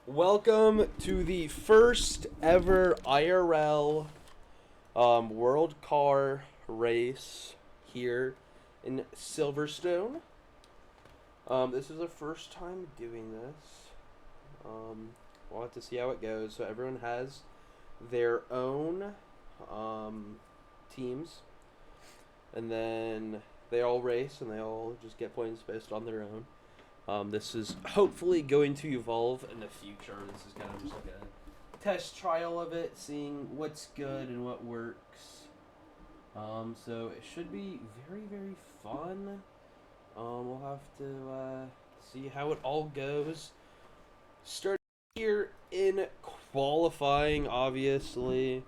Welcome to the first ever IRL World Car Race here in Silverstone. This is the first time doing this. We'll have to see how it goes. So everyone has their own teams, and then they all race, and they all just get points based on their own. This is hopefully going to evolve in the future. This is kind of just like a test trial of it, seeing what's good and what works. So it should be very, very fun. We'll have to see how it all goes. Start here in qualifying, obviously.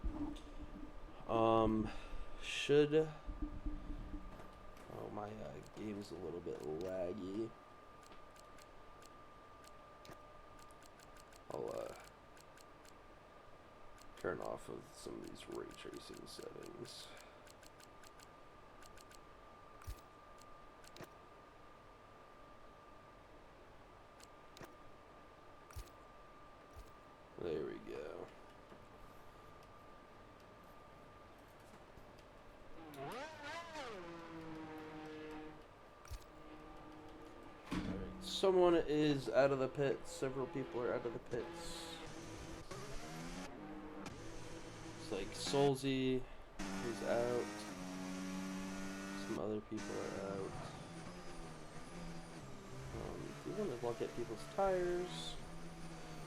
Should... Oh, my game's a little bit laggy. I'll turn off of some of these ray tracing settings. There we go. Someone is out of the pits. Several people are out of the pits. It's like Solzy is out. Some other people are out. We're gonna look at people's tires.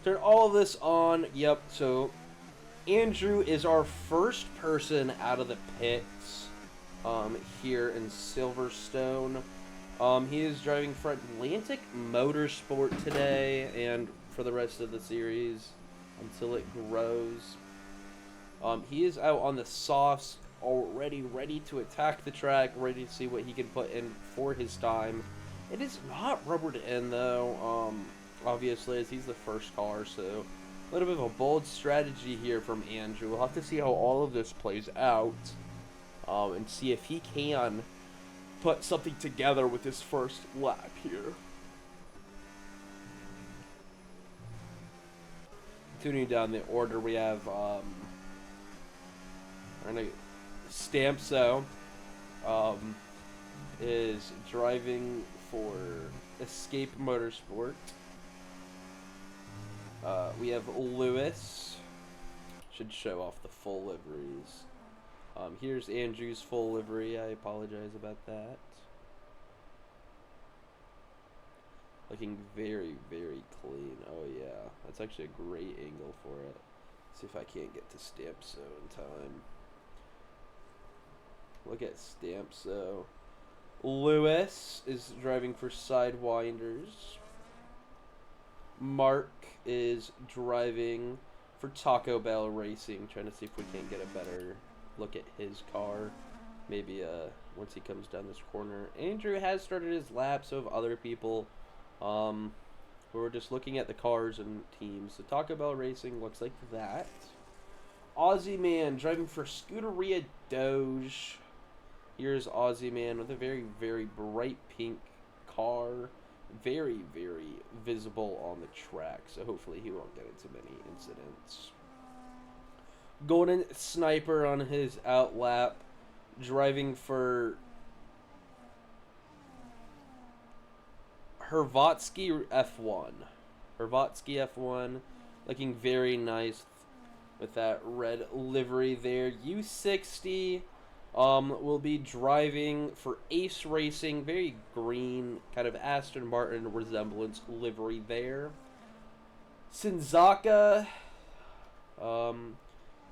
Turn all of this on. Yep. So Andrew is our first person out of the pits here in Silverstone. He is driving for Atlantic Motorsport today and for the rest of the series until it grows. He is out on the softs, already ready to attack the track, ready to see what he can put in for his time. It is not rubbered in, though, obviously, as he's the first car, so a little bit of a bold strategy here from Andrew. We'll have to see how all of this plays out and see if he can put something together with his first lap here. Tuning down the order, we have Stampso is driving for Escape Motorsport. We have Lewis. Should show off the full liveries. Here's Andrew's full livery. I apologize about that. Looking very, very clean. Oh yeah, that's actually a great angle for it. See if I can't get to Stampso in time. Look at Stampso. Lewis is driving for Sidewinders. Mark is driving for Taco Bell Racing. Trying to see if we can't get a better look at his car. Maybe once he comes down this corner. Andrew has started his lap, so have other people. We're just looking at the cars and teams. So Taco Bell Racing looks like that. Aussie Man driving for Scuderia Doge. Here's Aussie Man with a very, very bright pink car. Very, very visible on the track. So hopefully he won't get into many incidents. Golden Sniper on his outlap. Driving for Hrvatsky F1. Hrvatsky F1 looking very nice with that red livery there. U60 will be driving for Ace Racing. Very green, kind of Aston Martin resemblance livery there. Sinzaka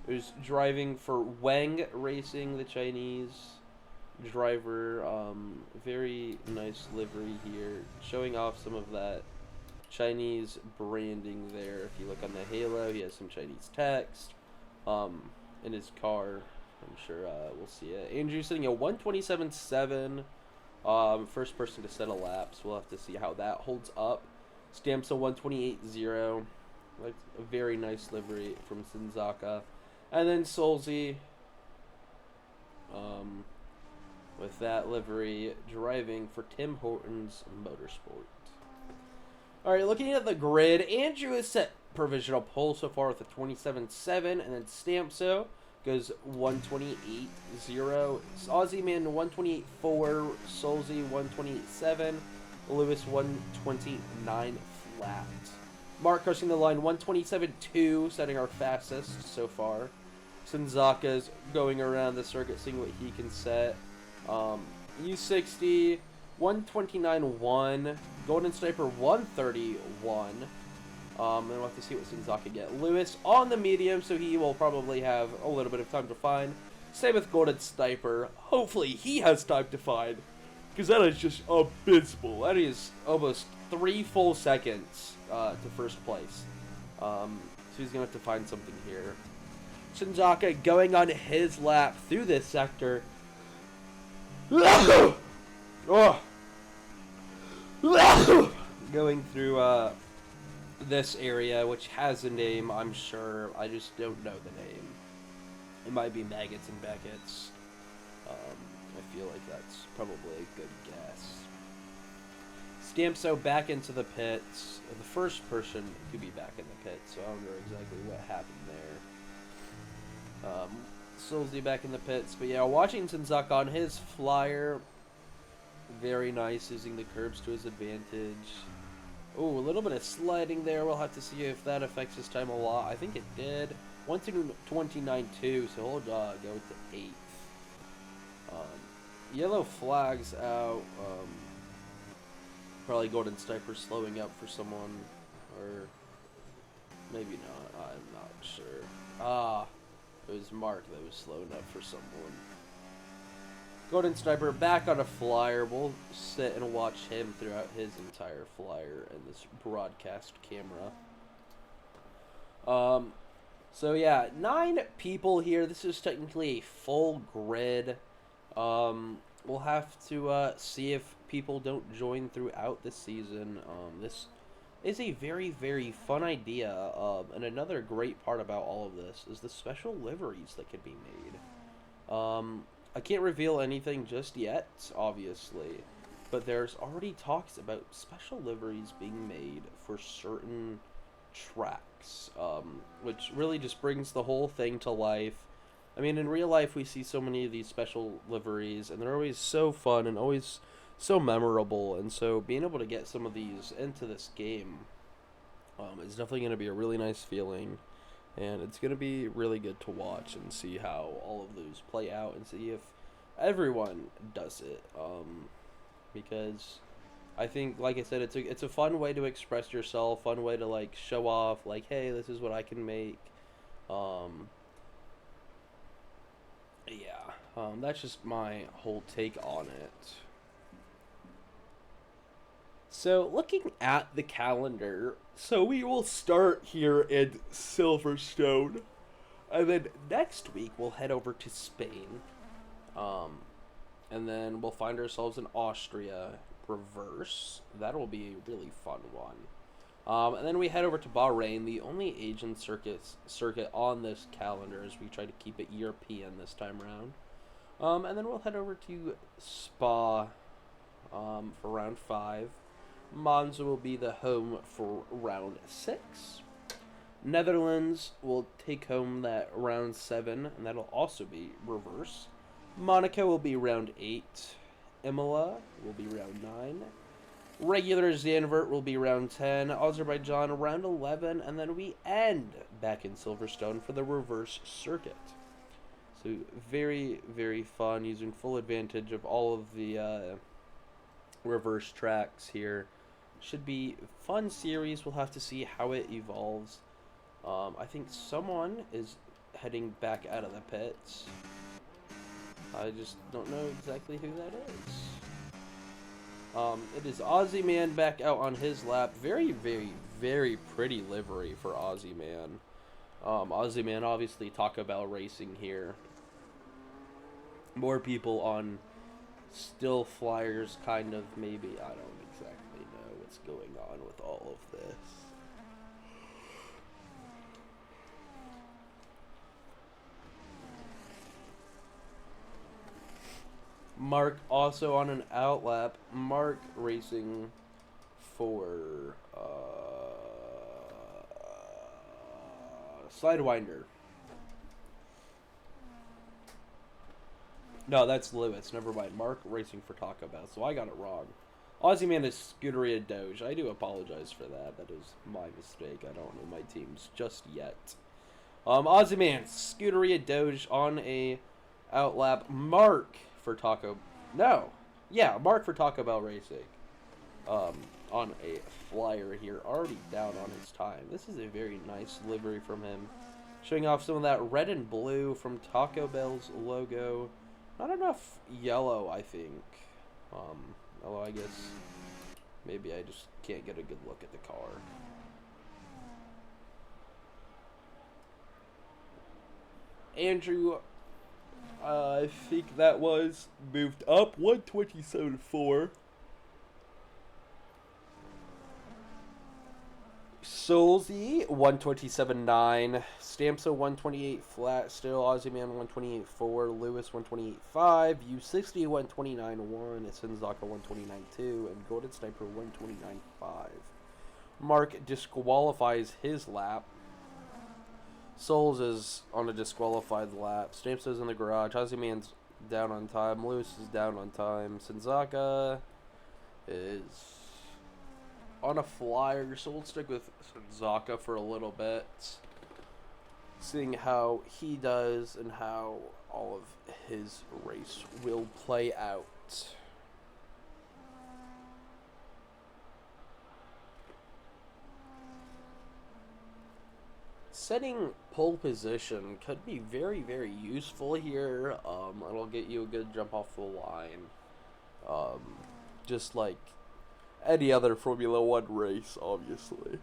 is driving for Wang Racing, the Chinese driver. Very nice livery here, showing off some of that Chinese branding there. If you look on the halo, he has some Chinese text in his car. I'm sure we'll see it. Andrew sitting at 127.7. First person to set a lap, so we'll have to see how that holds up. Stamps a 128.0. Like a very nice livery from Sinzaka. And then Solzy with that livery driving for Tim Hortons Motorsport. All right, looking at the grid, Andrew is set provisional pole so far with a 27.7, and then Stampso goes 128.0. Aussie Man 128.4, Solzy 128.7, Lewis 129 flat. Mark crossing the line 127.2, setting our fastest so far. Sunzaka's going around the circuit, seeing what he can set. U60 129.1, Golden Sniper 131. And we'll have to see what Sunzaka get. Lewis on the medium, so he will probably have a little bit of time to find. Same with Golden Sniper. Hopefully he has time to find, because that is just abysmal. That is almost 3 full seconds to first place. So he's going to have to find something here. Sunzaka going on his lap through this sector. Oh. Going through this area, which has a name, I'm sure. I just don't know the name. It might be Maggots and Beckett's. I feel like that's probably a good guess. Stampso back into the pits. The first person to be back in the pits, so I don't know exactly what happened there. Solzy back in the pits. But yeah, watching Sunzaka on his flyer. Very nice, using the curbs to his advantage. Oh, a little bit of sliding there. We'll have to see if that affects his time a lot. I think it did. 1:29.2, so he'll go to 8th. Yellow flags out. Probably Golden Sniper slowing up for someone, or maybe not. I'm not sure. It was Mark that was slowing up for someone. Golden Sniper back on a flyer. We'll sit and watch him throughout his entire flyer in this broadcast camera. So yeah, 9 people here. This is technically a full grid. We'll have to see if people don't join throughout the season. This is a very, very fun idea. And another great part about all of this is the special liveries that can be made. I can't reveal anything just yet, obviously, but there's already talks about special liveries being made for certain tracks, which really just brings the whole thing to life. I mean, in real life, we see so many of these special liveries, and they're always so fun and always so memorable, and so being able to get some of these into this game is definitely going to be a really nice feeling. And it's going to be really good to watch and see how all of those play out and see if everyone does it. Because I think, like I said, it's a fun way to express yourself, fun way to, like, show off, like, hey, this is what I can make. That's just my whole take on it. So, looking at the calendar, so we will start here in Silverstone, and then next week we'll head over to Spain, and then we'll find ourselves in Austria, reverse. That will be a really fun one. And then we head over to Bahrain, the only Asian circuit on this calendar, as we try to keep it European this time around. And then we'll head over to Spa for round 5. Monza will be the home for round 6. Netherlands will take home that round 7, and that'll also be reverse. Monaco will be round 8. Imola will be round 9. Regular Zandvoort will be round 10. Azerbaijan round 11, and then we end back in Silverstone for the reverse circuit. So very, very fun, using full advantage of all of the reverse tracks here. Should be fun series. We'll have to see how it evolves. I think someone is heading back out of the pits. I just don't know exactly who that is. It is Aussie Man back out on his lap. Very, very, very pretty livery for Aussie Man. Aussie Man, obviously, Taco Bell racing here. More people on still flyers, kind of, maybe. I don't exactly know what's going on with all of this. Mark also on an outlap. Mark racing for Sidewinder. No, that's Lewis. Never mind. Mark racing for Taco Bell, so I got it wrong. Aussie Man is Scuderia Doge. I do apologize for that. That is my mistake. I don't know my teams just yet. Aussie Man, Scuderia Doge on a outlap. Mark for Taco... No. Yeah, Mark for Taco Bell Racing. On a flyer here. Already down on his time. This is a very nice livery from him. Showing off some of that red and blue from Taco Bell's logo. Not enough yellow, I think. Although I guess maybe I just can't get a good look at the car. Andrew, I think that was moved up 127.4. Soulsy 127.9. Stamso 128 flat still. Aussie Man 128.4. Lewis 128.5. U60 129.1. Senzaka 129.2. And Golden Sniper 129.5. Mark disqualifies his lap. Souls is on a disqualified lap. Stamso's in the garage. Aussie Man's down on time. Lewis is down on time. Senzaka is on a flyer, so we'll stick with Senzaka for a little bit, seeing how he does and how all of his race will play out. Setting pole position could be very, very useful here. It'll get you a good jump off the line. Just like any other Formula 1 race, obviously.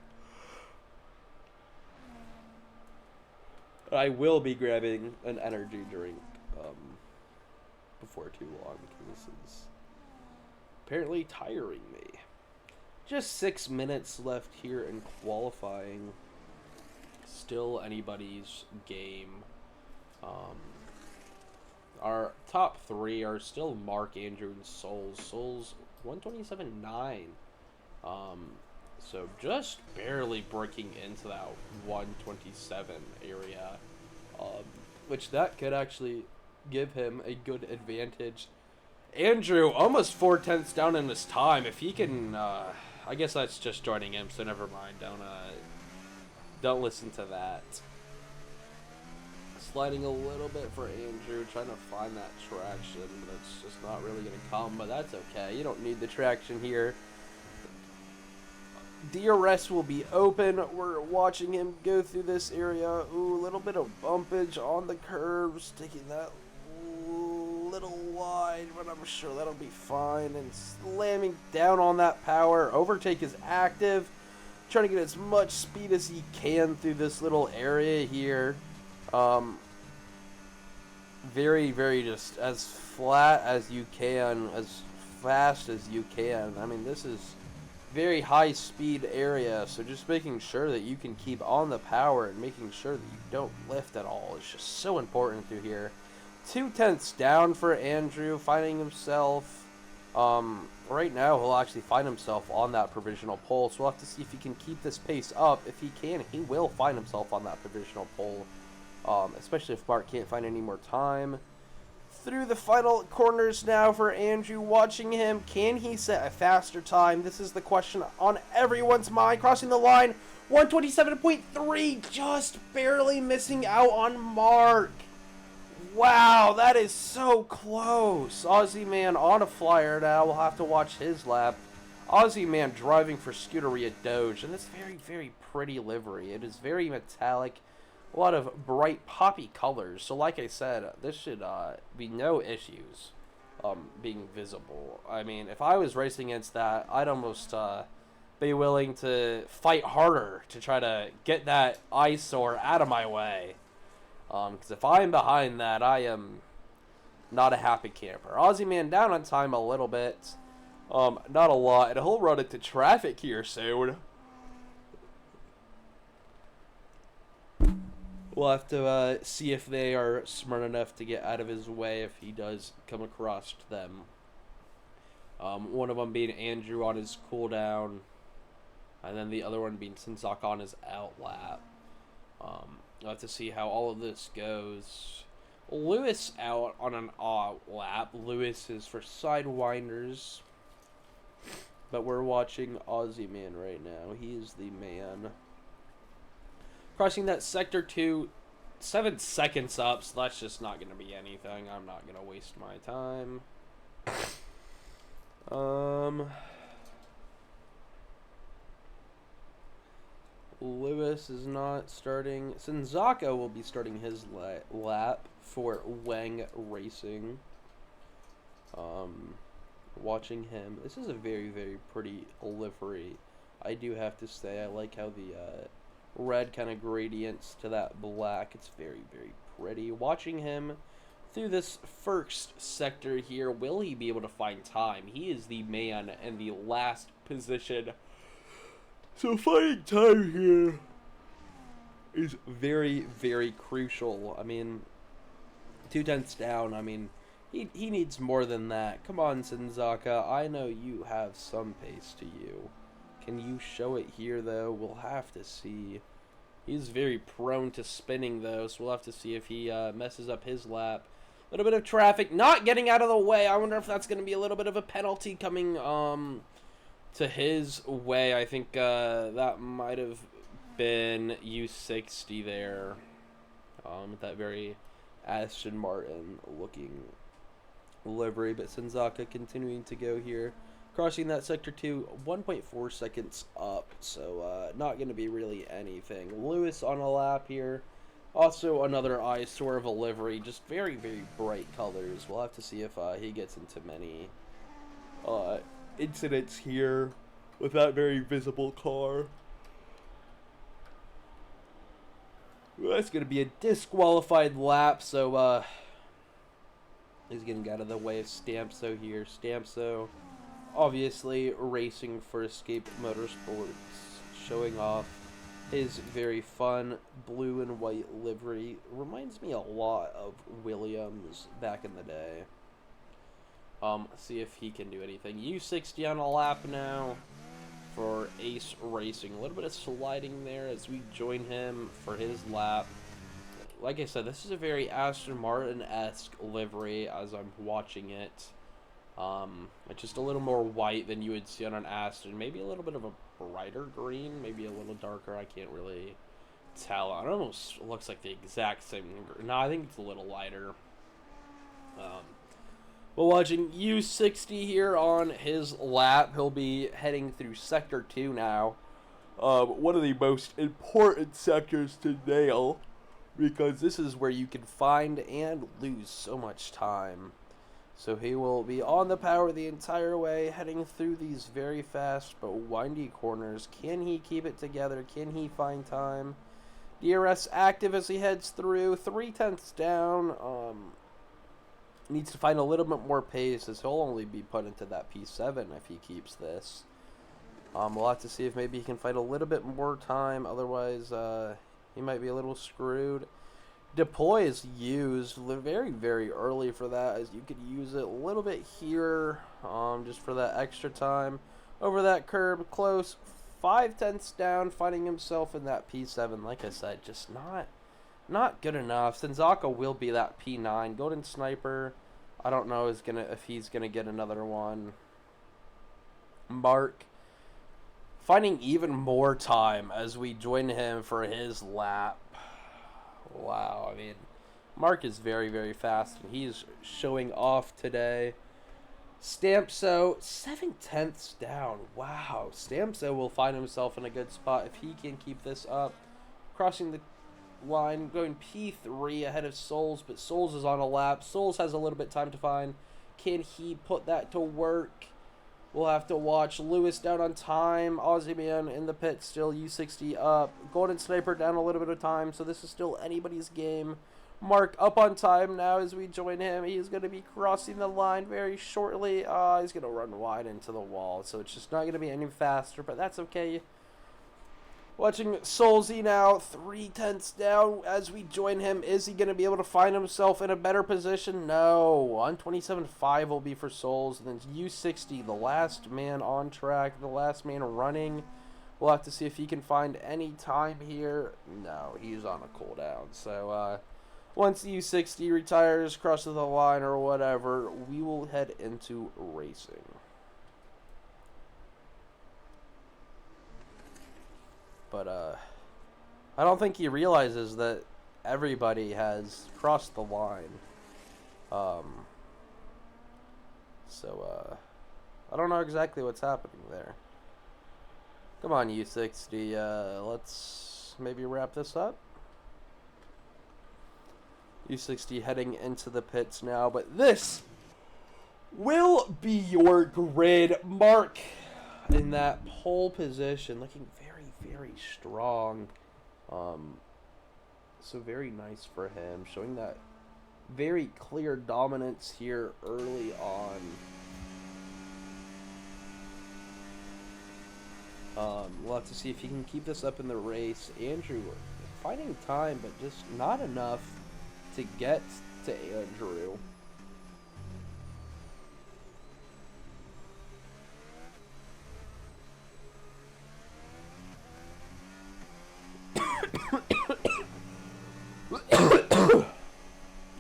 I will be grabbing an energy drink before too long, because this is apparently tiring me. Just 6 minutes left here in qualifying. Still anybody's game. Our top three are still Mark, Andrew, and Souls. Souls 127.9. So just barely breaking into that 127 area, which that could actually give him a good advantage. Andrew almost 4/10 down in his time. If he can, I guess that's just joining him, so never mind. Don't listen to that. Sliding a little bit for Andrew, trying to find that traction, but it's just not really going to come, but that's okay. You don't need the traction here. DRS will be open. We're watching him go through this area. Ooh, a little bit of bumpage on the curves, taking that little wide, but I'm sure that'll be fine. And slamming down on that power. Overtake is active. Trying to get as much speed as he can through this little area here. Very, very just as flat as you can, as fast as you can. I mean, this is very high speed area, so just making sure that you can keep on the power and making sure that you don't lift at all is just so important through here. 2/10 down for Andrew, finding himself, right now he'll actually find himself on that provisional pole, so we'll have to see if he can keep this pace up. If he can, he will find himself on that provisional pole, especially if Mark can't find any more time. Through the final corners now for Andrew, watching him. Can he set a faster time? This is the question on everyone's mind. Crossing the line, 127.3, just barely missing out on Mark. Wow, that is so close. Aussie Man on a flyer now. We'll have to watch his lap. Aussie Man driving for Scuderia Doge, and this very, very pretty livery. It is very metallic. A lot of bright poppy colors. So like I said, this should be no issues being visible. I mean, if I was racing against that, I'd almost be willing to fight harder to try to get that eyesore out of my way. Because if I'm behind that, I am not a happy camper. Aussie Man down on time a little bit. Not a lot. And he'll run into traffic here soon. We'll have to see if they are smart enough to get out of his way if he does come across them. One of them being Andrew on his cooldown, and then the other one being Sinzak on his outlap. We'll have to see how all of this goes. Lewis out on an odd lap. Lewis is for sidewinders. But we're watching Aussie Man right now. He is the man. Crossing that sector 2, 7 seconds up, so that's just not going to be anything. I'm not going to waste my time. Lewis is not starting. Senzaka will be starting his lap for Wang Racing. Watching him. This is a very, very pretty livery. I do have to say, I like how the red kind of gradients to that black. It's very, very pretty. Watching him through this first sector here, will he be able to find time? He is the man in the last position. So finding time here is very, very crucial. I mean, 2/10 down. I mean, he needs more than that. Come on, Senzaka. I know you have some pace to you. Can you show it here, though? We'll have to see. He's very prone to spinning, though, so we'll have to see if he messes up his lap. A little bit of traffic not getting out of the way. I wonder if that's going to be a little bit of a penalty coming to his way. I think that might have been U60 there. With that very Aston Martin looking livery, but Senzaka continuing to go here. Crossing that sector 2, 1.4 seconds up, so not going to be really anything. Lewis on a lap here. Also another eyesore of a livery, just very, very bright colors. We'll have to see if he gets into many incidents here with that very visible car. Well, that's going to be a disqualified lap, so he's getting out of the way of Stampso here. Stampso, obviously racing for Escape Motorsports, showing off his very fun blue and white livery. Reminds me a lot of Williams back in the day. See if he can do anything. U60 on a lap now for Ace Racing. A little bit of sliding there as we join him for his lap. Like I said, this is a very Aston Martin-esque livery as I'm watching it. It's just a little more white than you would see on an Aston. Maybe a little bit of a brighter green, maybe a little darker. I can't really tell. It almost looks like the exact same. No, I think it's a little lighter. We're watching U60 here on his lap. He'll be heading through Sector 2 now. One of the most important sectors to nail, because this is where you can find and lose so much time. So he will be on the power the entire way, heading through these very fast but windy corners. Can he keep it together? Can he find time? DRS active as he heads through. 3/10 down. Needs to find a little bit more pace, as he'll only be put into that P7 if he keeps this. We'll have to see if maybe he can find a little bit more time. Otherwise, he might be a little screwed. Deploy is used very, very early for that, as you could use it a little bit here, just for that extra time. Over that curb, close, 5/10 down, finding himself in that P7. Like I said, just not good enough. Senzaka will be that P9. Golden Sniper, I don't know if he's gonna get another one. Mark finding even more time as we join him for his lap. Wow, I mean, Mark is very, very fast, and he's showing off today. Stampso, 7/10 down. Wow, Stampso will find himself in a good spot if he can keep this up. Crossing the line, going P3 ahead of Souls, but Souls is on a lap. Souls has a little bit time to find. Can he put that to work? We'll have to watch. Lewis down on time. Aussie Man in the pit still. U60 up. Golden Sniper down a little bit of time, so this is still anybody's game. Mark up on time now as we join him. He's going to be crossing the line very shortly. He's going to run wide into the wall, so it's just not going to be any faster, but that's okay. Watching Soulsy now, 3/10 down as we join him. Is he going to be able to find himself in a better position? No. 127.5 will be for Souls. And then U60, the last man on track, the last man running We'll have to see if he can find any time here. No, he's on a cooldown. So, once U60 retires, crosses the line or whatever, we will head into racing. But, I don't think he realizes that everybody has crossed the line. So, I don't know exactly what's happening there. Come on, U60, let's maybe wrap this up. U60 heading into the pits now, but this will be your grid. Mark in that pole position, looking very, very strong. So very nice for him, showing that very clear dominance here early on. We'll have to see if he can keep this up in the race. Andrew finding time, but just not enough to get to Andrew.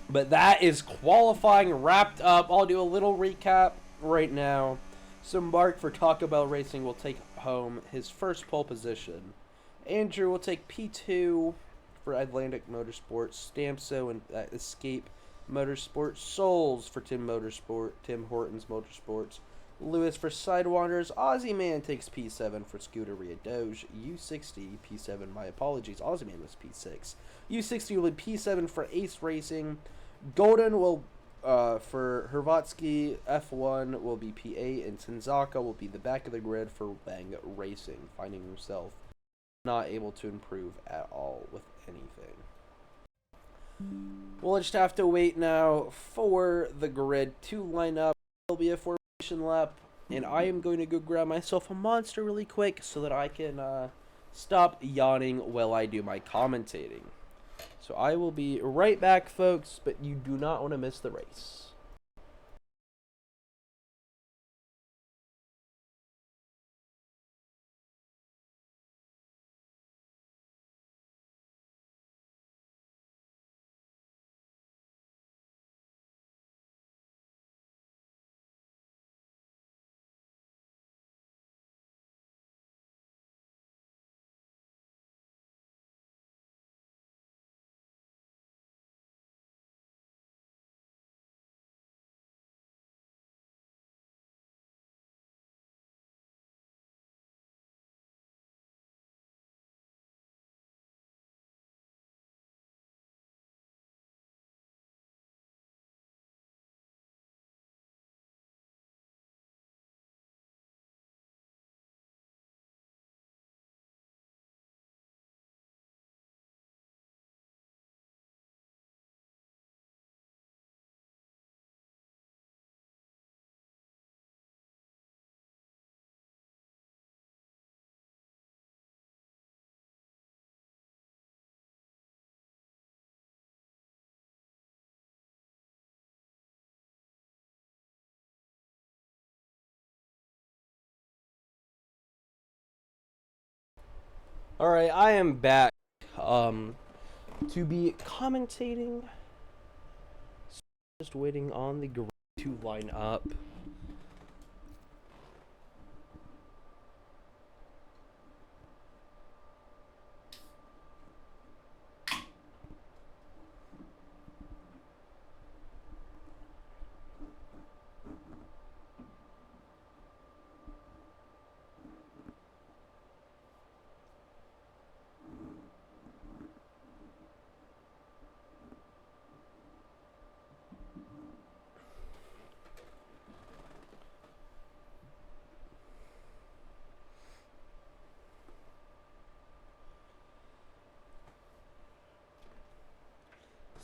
But that is qualifying wrapped up. I'll do a little recap right now. So Mark for Taco Bell Racing will take home his first pole position. Andrew will take P2 for Atlantic Motorsports. Stamso and Escape Motorsports. Souls for Tim Hortons Motorsports. Lewis for Sidewanderers. Aussie Man takes P7 for Scuderia Doge. U60 P7. My apologies. Aussie Man was P6. U60 will be P7 for Ace Racing. Golden will for Hrvatsky. F1 will be P8, and Tanzaka will be the back of the grid for Bang Racing, finding himself not able to improve at all with anything. We'll just have to wait now for the grid to line up. There'll be a formation lap, and I am going to go grab myself a monster really quick so that I can stop yawning while I do my commentating. So I will be right back, folks, but you do not want to miss the race. Alright, I am back to be commentating. Just waiting on the grid to line up.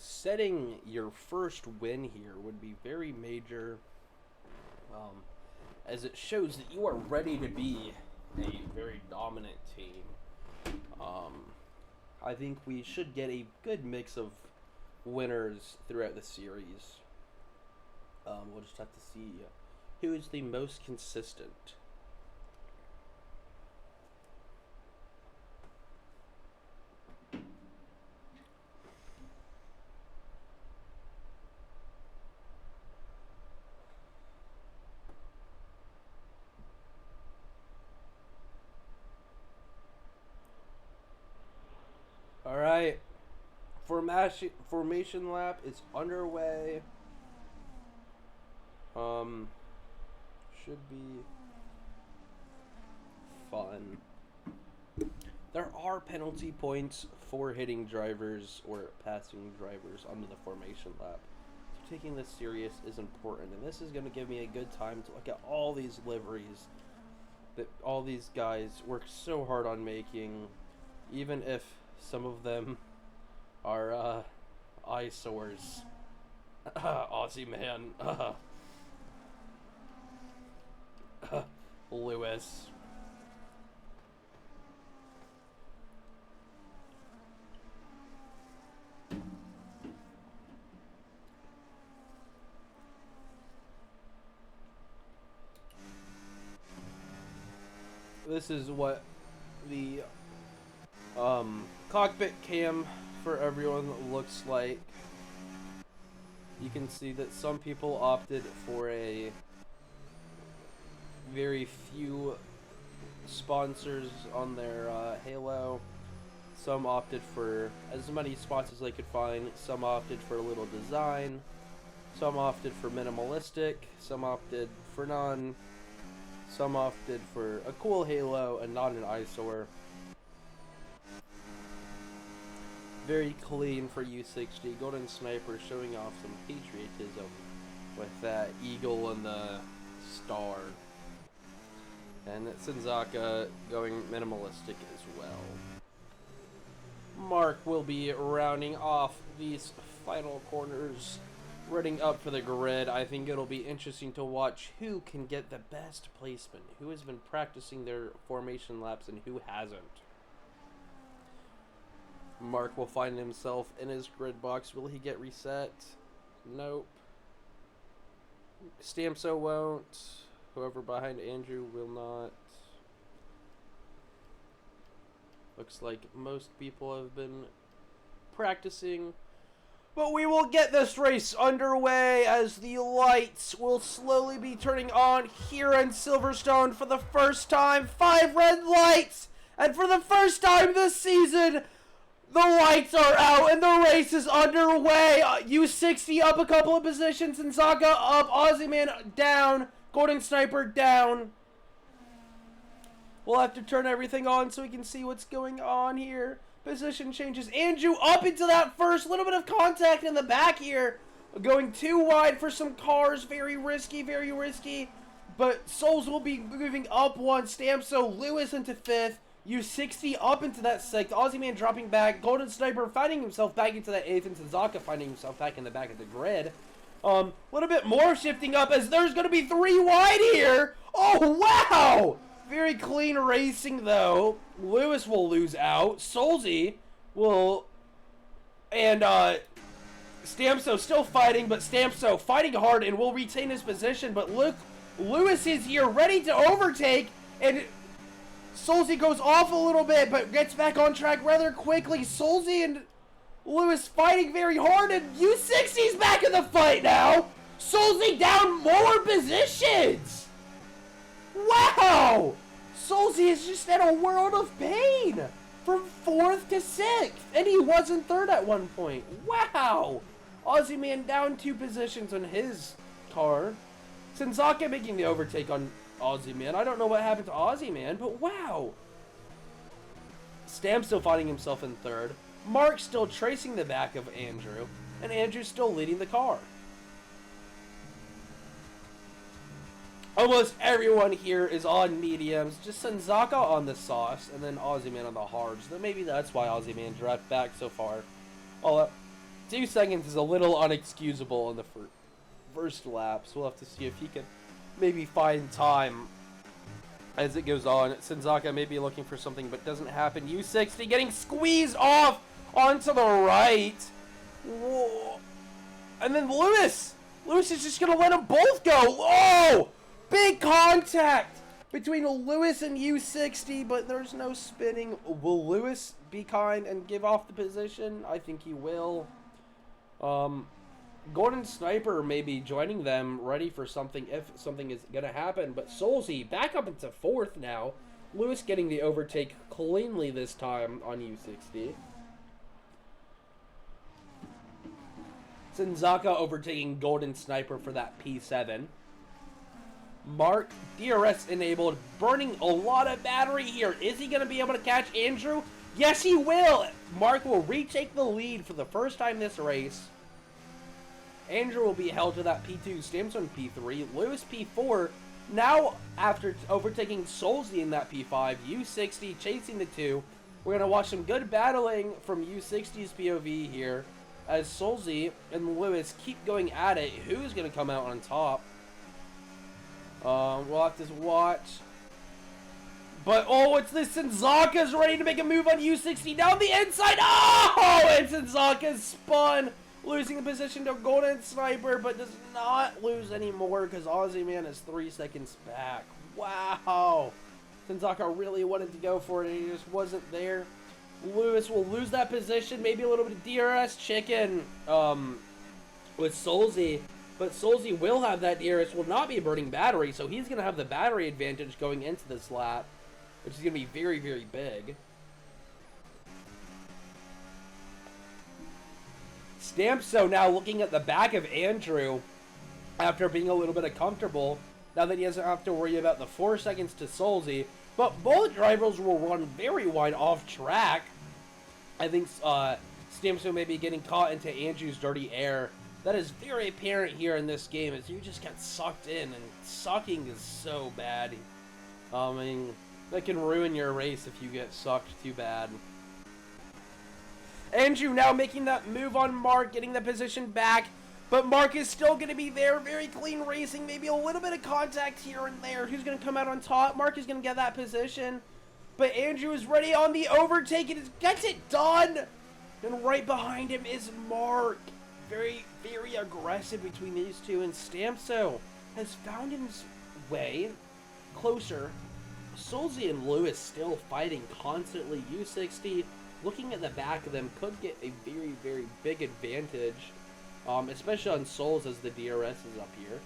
Setting your first win here would be very major, as it shows that you are ready to be a very dominant team. I think we should get a good mix of winners throughout the series. We'll just have to see who is the most consistent. All right. Formation lap is underway. Should be fun. There are penalty points for hitting drivers or passing drivers under the formation lap. So taking this serious is important, and this is going to give me a good time to look at all these liveries that all these guys work so hard on making, even if some of them are eyesores. Aussie man. Lewis. This is what the cockpit cam for everyone looks like. You can see that some people opted for a very few sponsors on their Halo. Some opted for as many spots as they could find. Some opted for a little design. Some opted for minimalistic. Some opted for none. Some opted for a cool Halo and not an eyesore. Very clean for U60. Golden Sniper showing off some patriotism with that eagle and the star. And Senzaka going minimalistic as well. Mark will be rounding off these final corners, running up for the grid. I think it'll be interesting to watch who can get the best placement, who has been practicing their formation laps and who hasn't. Mark will find himself in his grid box. Will he get reset? Nope. Stamso won't. Whoever behind Andrew will not. Looks like most people have been practicing. But we will get this race underway as the lights will slowly be turning on here in Silverstone for the first time. 5 red lights! And for the first time this season, the lights are out and the race is underway. U60 up a couple of positions, and Senzaka up, Aussie Man down, Golden Sniper down. We'll have to turn everything on so we can see what's going on here. Position changes. Andrew up into that first. Little bit of contact in the back here. Going too wide for some cars. Very risky, very risky. But Souls will be moving up one. Stamso, Lewis into 5th. U60 up into that 6th. Aussie Man dropping back. Golden Sniper finding himself back into that 8th. And Senzaka finding himself back in the back of the grid. Little bit more shifting up as there's going to be 3 wide here. Oh, wow! Very clean racing, though. Lewis will lose out. Solzy will... And, Stamso still fighting, but Stamso fighting hard and will retain his position. But look, Lewis is here, ready to overtake. And Solzy goes off a little bit, but gets back on track rather quickly. Solzy and Lewis fighting very hard, and U60's back in the fight now. Solzy down more positions. Wow! Solzy is just in a world of pain! From 4th to 6th! And he was in 3rd at one point. Wow! Aussie Man down 2 positions on his car. Senzaka making the overtake on Aussie Man. I don't know what happened to Aussie Man, but wow! Stam still finding himself in 3rd. Mark still tracing the back of Andrew. And Andrew still leading the car. Almost everyone here is on mediums. Just Senzaka on the sauce, and then Aussie Man on the hards. So maybe that's why Aussie Man dropped back so far. 2 seconds is a little unexcusable in the first lap, so we'll have to see if he can maybe find time as it goes on. Senzaka may be looking for something, but doesn't happen. U60 getting squeezed off onto the right. Whoa. And then Lewis is just going to let them both go. Oh! Big contact between Lewis and U60, but there's no spinning. Will Lewis be kind and give off the position? I think he will. Golden Sniper may be joining them, ready for something if something is going to happen. But Solzy back up into 4th now. Lewis getting the overtake cleanly this time on U60. Senzaka overtaking Golden Sniper for that P7. Mark, DRS enabled, burning a lot of battery here. Is he going to be able to catch Andrew? Yes, he will. Mark will retake the lead for the first time this race. Andrew will be held to that P2, Stamson P3, Lewis P4. Now, after overtaking Solzy in that P5, U60 chasing the 2. We're going to watch some good battling from U60's POV here as Solzy and Lewis keep going at it. Who's going to come out on top? We'll have to watch. But, oh, it's this. Senzaka's ready to make a move on U60 down the inside. Oh, and Senzaka's spun, losing the position to Golden Sniper, but does not lose anymore because Aussie Man is 3 seconds back. Wow. Senzaka really wanted to go for it, and he just wasn't there. Lewis will lose that position. Maybe a little bit of DRS chicken with Solzy. But Solzy will have that DRS, will not be burning battery, so he's going to have the battery advantage going into this lap, which is going to be very, very big. Stampso now looking at the back of Andrew after being a little bit uncomfortable, now that he doesn't have to worry about the 4 seconds to Solzy. But both drivers will run very wide off track. I think Stampso may be getting caught into Andrew's dirty air. That is very apparent here in this game, as you just get sucked in, and sucking is so bad. I mean, that can ruin your race if you get sucked too bad. Andrew now making that move on Mark, getting the position back, but Mark is still going to be there. Very clean racing, maybe a little bit of contact here and there. Who's going to come out on top? Mark is going to get that position, but Andrew is ready on the overtake and gets it done. And right behind him is Mark. Very, very aggressive between these two, and Stampso has found his way closer. Solzy and Lewis still fighting constantly. U60 looking at the back of them could get a very, very big advantage, especially on Souls as the DRS is up here.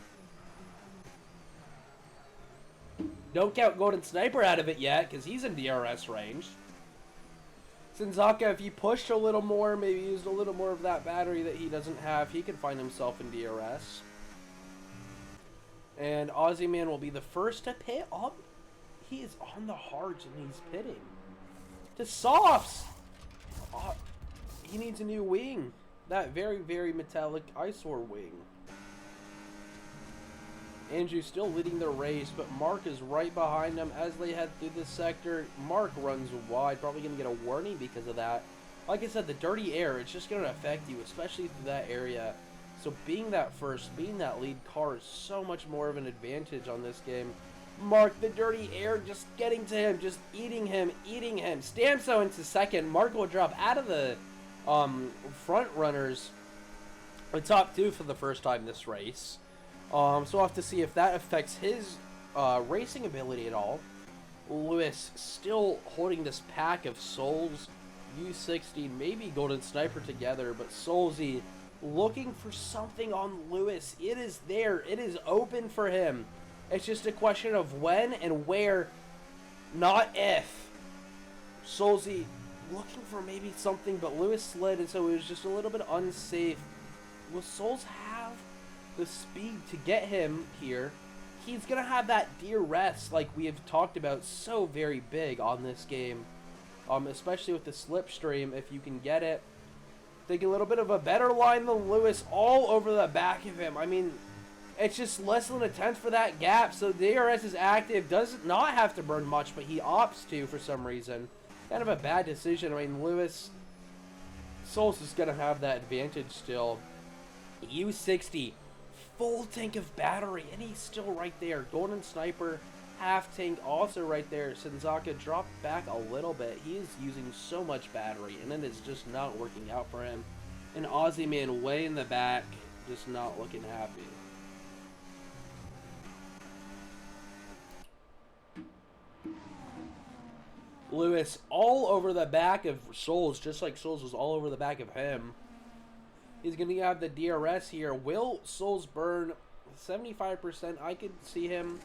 Don't count Golden Sniper out of it yet, because he's in DRS range. Senzaka, if he pushed a little more, maybe used a little more of that battery that he doesn't have, he could find himself in DRS. And Aussie Man will be the first to pit up. He is on the hards and he's pitting. To softs! He needs a new wing. That very, very metallic eyesore wing. Andrew still leading the race, but Mark is right behind him as they head through this sector. Mark runs wide, probably going to get a warning because of that. Like I said, the dirty air, it's just going to affect you, especially through that area. So being that first, being that lead car is so much more of an advantage on this game. Mark, the dirty air, just getting to him, just eating him, eating him. Stampso into second. Mark will drop out of the front runners, the top two for the first time this race. So we'll have to see if that affects his racing ability at all. Lewis still holding this pack of Souls, U60, maybe Golden Sniper together, but Soulsy looking for something on Lewis. It is there. It is open for him. It's just a question of when and where, not if. Soulsy looking for maybe something, but Lewis slid, and so it was just a little bit unsafe. Will Souls have the speed to get him here? He's going to have that DRS like we have talked about so very big on this game. Especially with the slipstream, if you can get it. Take a little bit of a better line than Lewis all over the back of him. I mean, it's just less than a tenth for that gap, so DRS is active. Does not have to burn much, but he opts to for some reason. Kind of a bad decision. I mean, Lewis, Souls is going to have that advantage still. U60, full tank of battery, and he's still right there. Golden Sniper, half tank, also right there. Senzaka dropped back a little bit. He is using so much battery, and it is just not working out for him. And Aussie Man way in the back, just not looking happy. Lewis all over the back of Souls, just like Souls was all over the back of him. He's going to have the DRS here. Will Souls burn 75%? I could see him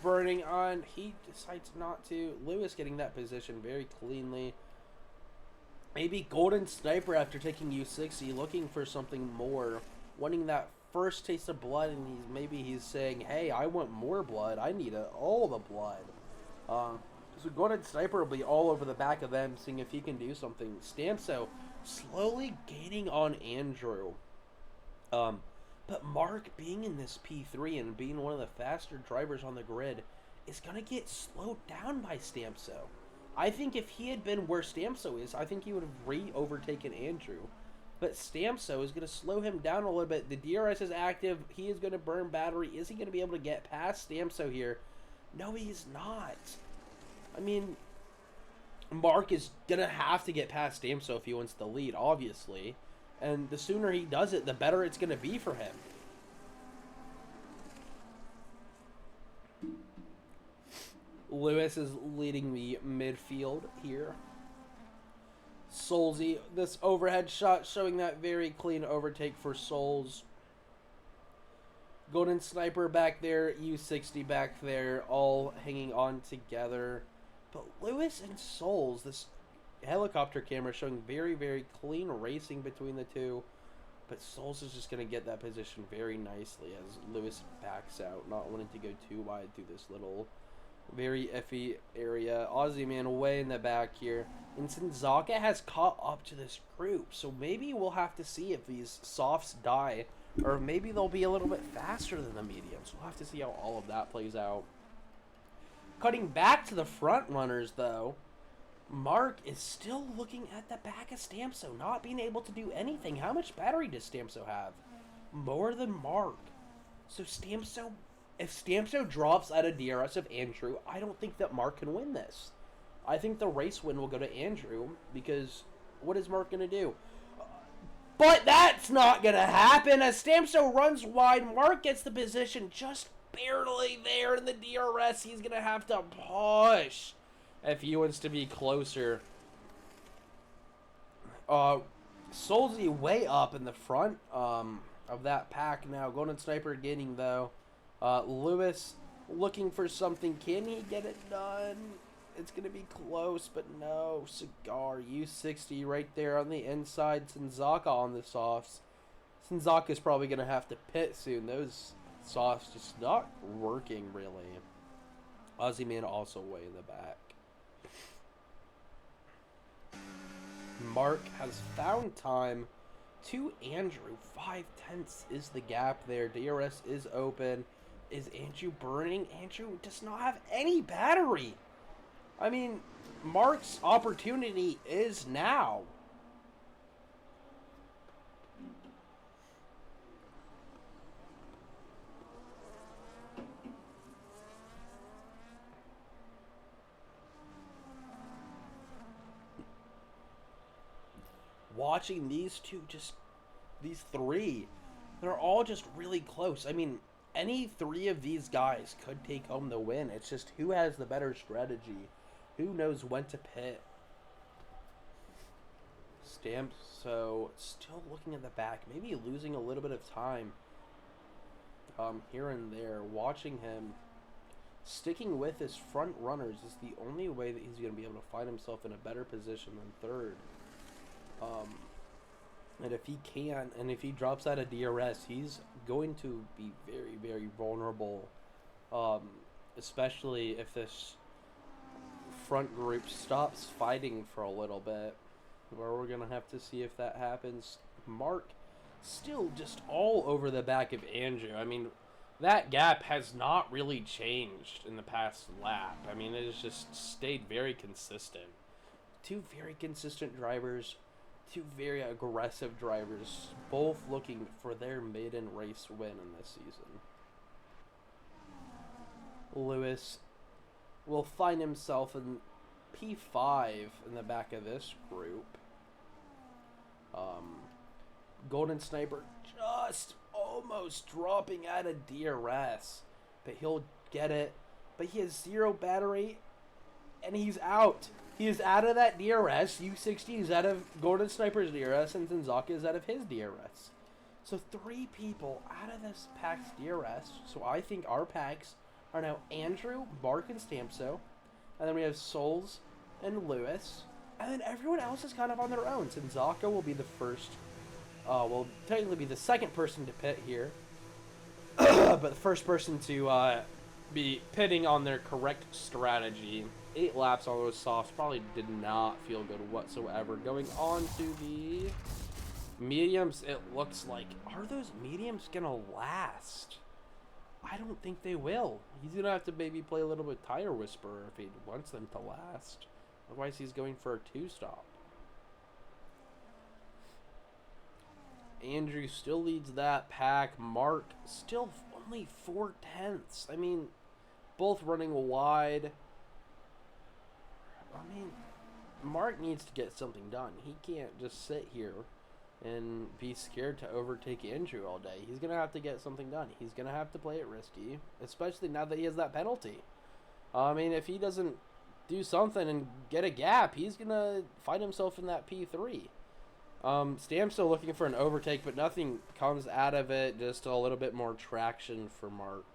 burning on. He decides not to. Lewis getting that position very cleanly. Maybe Golden Sniper after taking U60, looking for something more. wanting that first taste of blood, and he's saying, hey, I want more blood. I need all the blood. So Golden Sniper will be all over the back of them, seeing if he can do something. Stamso slowly gaining on Andrew. But Mark being in this P3 and being one of the faster drivers on the grid is going to get slowed down by Stamso. I think if he had been where Stamso is, I think he would have overtaken Andrew. But Stamso is going to slow him down a little bit. The DRS is active. He is going to burn battery. Is he going to be able to get past Stamso here? No, he's not. I mean, Mark is going to have to get past Stamso if he wants the lead, obviously. And the sooner he does it, the better it's going to be for him. Lewis is leading the midfield here. Soulsy, this overhead shot showing that very clean overtake for Souls. Golden Sniper back there, U60 back there, all hanging on together. But Lewis and Souls, this helicopter camera showing very, very clean racing between the two. But Souls is just going to get that position very nicely as Lewis backs out, not wanting to go too wide through this little very iffy area. Aussie man way in the back here. And Sinzaka has caught up to this group, so maybe we'll have to see if these softs die, or maybe they'll be a little bit faster than the mediums. We'll have to see how all of that plays out. Cutting back to the front runners, though, Mark is still looking at the back of Stamso, not being able to do anything. How much battery does Stamso have? More than Mark. So Stamso, if Stamso drops out of DRS of Andrew, I don't think that Mark can win this. I think the race win will go to Andrew, because what is Mark going to do? But that's not going to happen. As Stamso runs wide, Mark gets the position just barely there in the DRS. He's going to have to push if he wants to be closer. Soulsy way up in the front of that pack now. Golden Sniper gaining, though. Lewis looking for something. Can he get it done? It's going to be close, but no. Cigar, U60 right there on the inside. Sinzaka on the softs. Sinzaka's probably going to have to pit soon. Those softs just not working, really. Aussie man also way in the back. Mark has found time to Andrew. 5/10 is the gap there. DRS is open. Is Andrew burning? Andrew does not have any battery. I mean, Mark's opportunity is now. Watching these two, these three, they're all just really close. I mean, any three of these guys could take home the win. It's just who has the better strategy. Who knows when to pit. So still looking at the back. Maybe losing a little bit of time here and there. Watching him. Sticking with his front runners is the only way that he's going to be able to find himself in a better position than third. And if he can, and if he drops out of DRS, he's going to be very, very vulnerable. Especially if this front group stops fighting for a little bit. Where we're going to have to see if that happens. Mark still just all over the back of Andrew. I mean, that gap has not really changed in the past lap. I mean, it has just stayed very consistent. Two very consistent drivers. Two very aggressive drivers, both looking for their maiden race win in this season. Lewis will find himself in P5 in the back of this group. Golden Sniper just almost dropping out of DRS, but he'll get it. But he has 0 battery, and he's out. He is out of that DRS. U60 is out of Golden Sniper's DRS, and Sinzaka is out of his DRS. So 3 people out of this pack's DRS. So I think our packs are now Andrew, Mark, and Stamso. And then we have Souls and Lewis. And then everyone else is kind of on their own. Sinzaka will be the first will technically be the second person to pit here, but the first person to be pitting on their correct strategy. 8 laps on those softs probably did not feel good whatsoever. Going on to the mediums, it looks like, are those mediums gonna last? I don't think they will. He's gonna have to maybe play a little bit tire whisperer if he wants them to last. Otherwise, he's going for a 2-stop. Andrew still leads that pack. Mark still only 4/10. I mean, both running wide. I mean, Mark needs to get something done. He can't just sit here and be scared to overtake Andrew all day. He's going to have to get something done. He's going to have to play it risky, especially now that he has that penalty. I mean, if he doesn't do something and get a gap, he's going to find himself in that P3. Stamso looking for an overtake, but nothing comes out of it. Just a little bit more traction for Mark.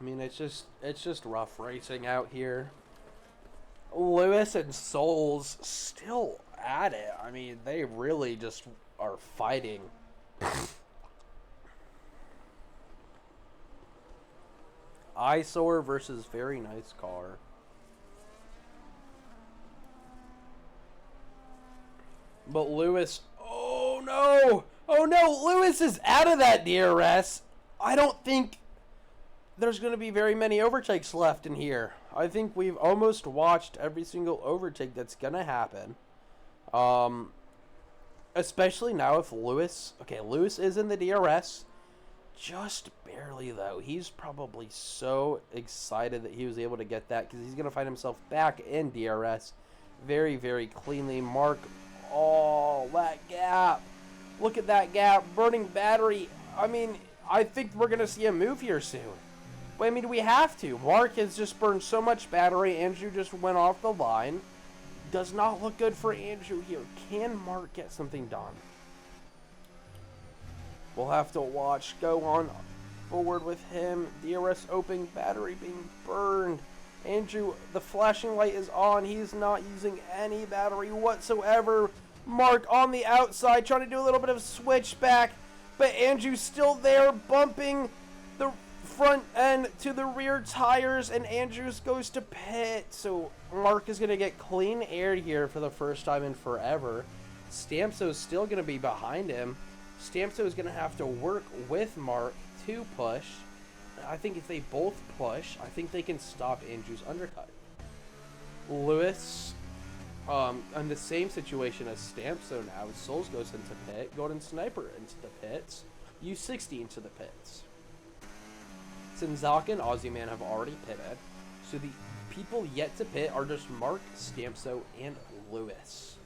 I mean, it's just rough racing out here. Lewis and Souls still at it. I mean, they really just are fighting. Eyesore versus Very Nice Car. But Lewis, oh no, Lewis is out of that DRS. I don't think there's going to be very many overtakes left in here. I think we've almost watched every single overtake that's going to happen. Especially now if Lewis, okay, Lewis is in the DRS. Just barely, though. He's probably so excited that he was able to get that because he's going to find himself back in DRS very, very cleanly. Mark, oh, that gap. Look at that gap. Burning battery. I mean, I think we're going to see a move here soon. But, I mean, we have to. Mark has just burned so much battery. Andrew just went off the line. Does not look good for Andrew here. Can Mark get something done? We'll have to watch. Go on forward with him. DRS open. Battery being burned. Andrew, the flashing light is on. He's not using any battery whatsoever. Mark on the outside trying to do a little bit of switchback. But Andrew's still there bumping the front end to the rear tires. And Andrews goes to pit. So Mark is going to get clean air here for the first time in forever. Stamso's still going to be behind him. Stamso is going to have to work with Mark to push. I think if they both push, I think they can stop Andrew's undercut. Lewis, in the same situation as Stamso now. Souls goes into pit. Golden Sniper into the pits. U60 into the pits. Sinzaka and Aussie Man have already pitted. So the people yet to pit are just Mark, Stamso, and Lewis.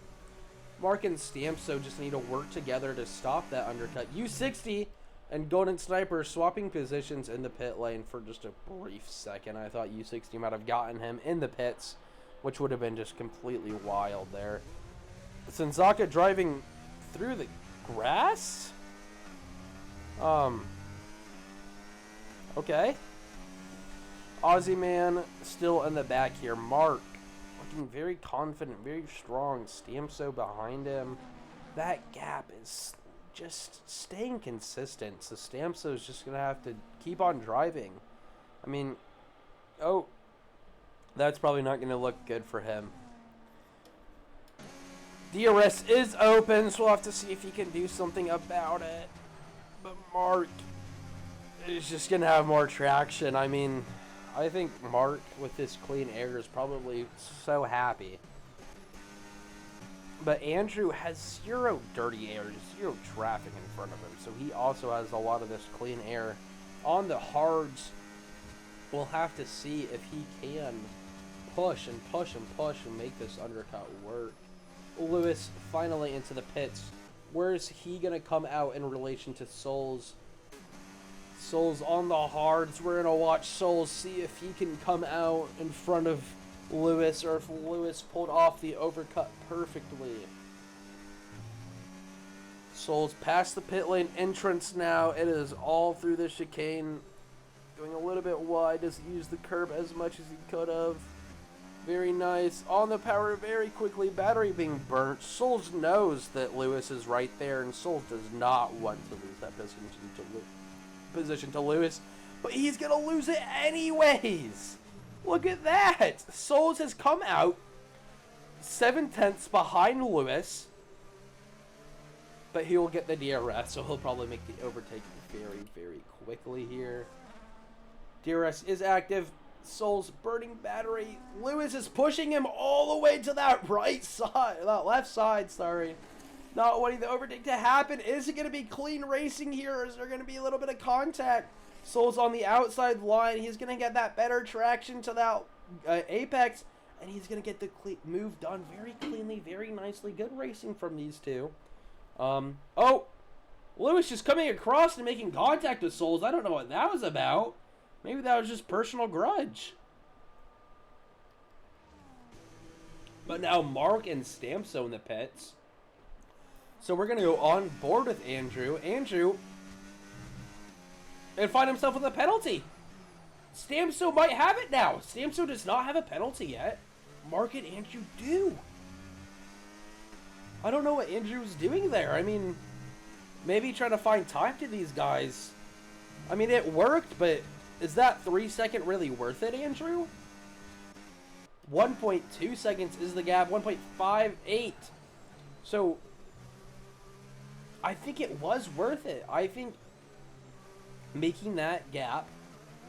Mark and Stamso just need to work together to stop that undercut. U60 and Golden Sniper swapping positions in the pit lane for just a brief second. I thought U60 might have gotten him in the pits, which would have been just completely wild there. Sinzaka driving through the grass? Okay. Aussie Man still in the back here. Mark looking very confident, very strong. Stamso behind him. That gap is just staying consistent. So Stamso is just going to have to keep on driving. I mean, oh, that's probably not going to look good for him. DRS is open, so we'll have to see if he can do something about it. But Mark is just going to have more traction. I mean, I think Mark, with this clean air, is probably so happy. But Andrew has zero dirty air, zero traffic in front of him. So he also has a lot of this clean air. On the hards, we'll have to see if he can push and push and push and make this undercut work. Lewis finally into the pits. Where is he going to come out in relation to Souls? Souls on the hards. We're going to watch Souls see if he can come out in front of Lewis or if Lewis pulled off the overcut perfectly. Souls past the pit lane entrance now. It is all through the chicane. Going a little bit wide. Doesn't use the curb as much as he could have. Very nice. On the power very quickly. Battery being burnt. Souls knows that Lewis is right there, and Souls does not want to lose that position to Lewis. But he's going to lose it anyways. Look at that. Souls has come out 7/10 behind Lewis. But he will get the DRS, so he'll probably make the overtake very, very quickly here. DRS is active. Souls burning battery. Lewis is pushing him all the way to that right side, that left side, sorry. Not wanting the overtake to happen. Is it going to be clean racing here, or is there going to be a little bit of contact? Souls on the outside line. He's going to get that better traction to that apex, and he's going to get the move done very cleanly, very nicely. Good racing from these two. Oh, Lewis just coming across and making contact with Souls. I don't know what that was about. Maybe that was just personal grudge. But now Mark and Stamso in the pits. So we're going to go on board with Andrew. Andrew, and find himself with a penalty. Stamso might have it now. Stamso does not have a penalty yet. Mark and Andrew do. I don't know what Andrew's doing there. I mean, maybe trying to find time to these guys. I mean, it worked, but is that 3 second really worth it, Andrew? 1.2 seconds is the gap. 1.58. So, I think it was worth it. I think making that gap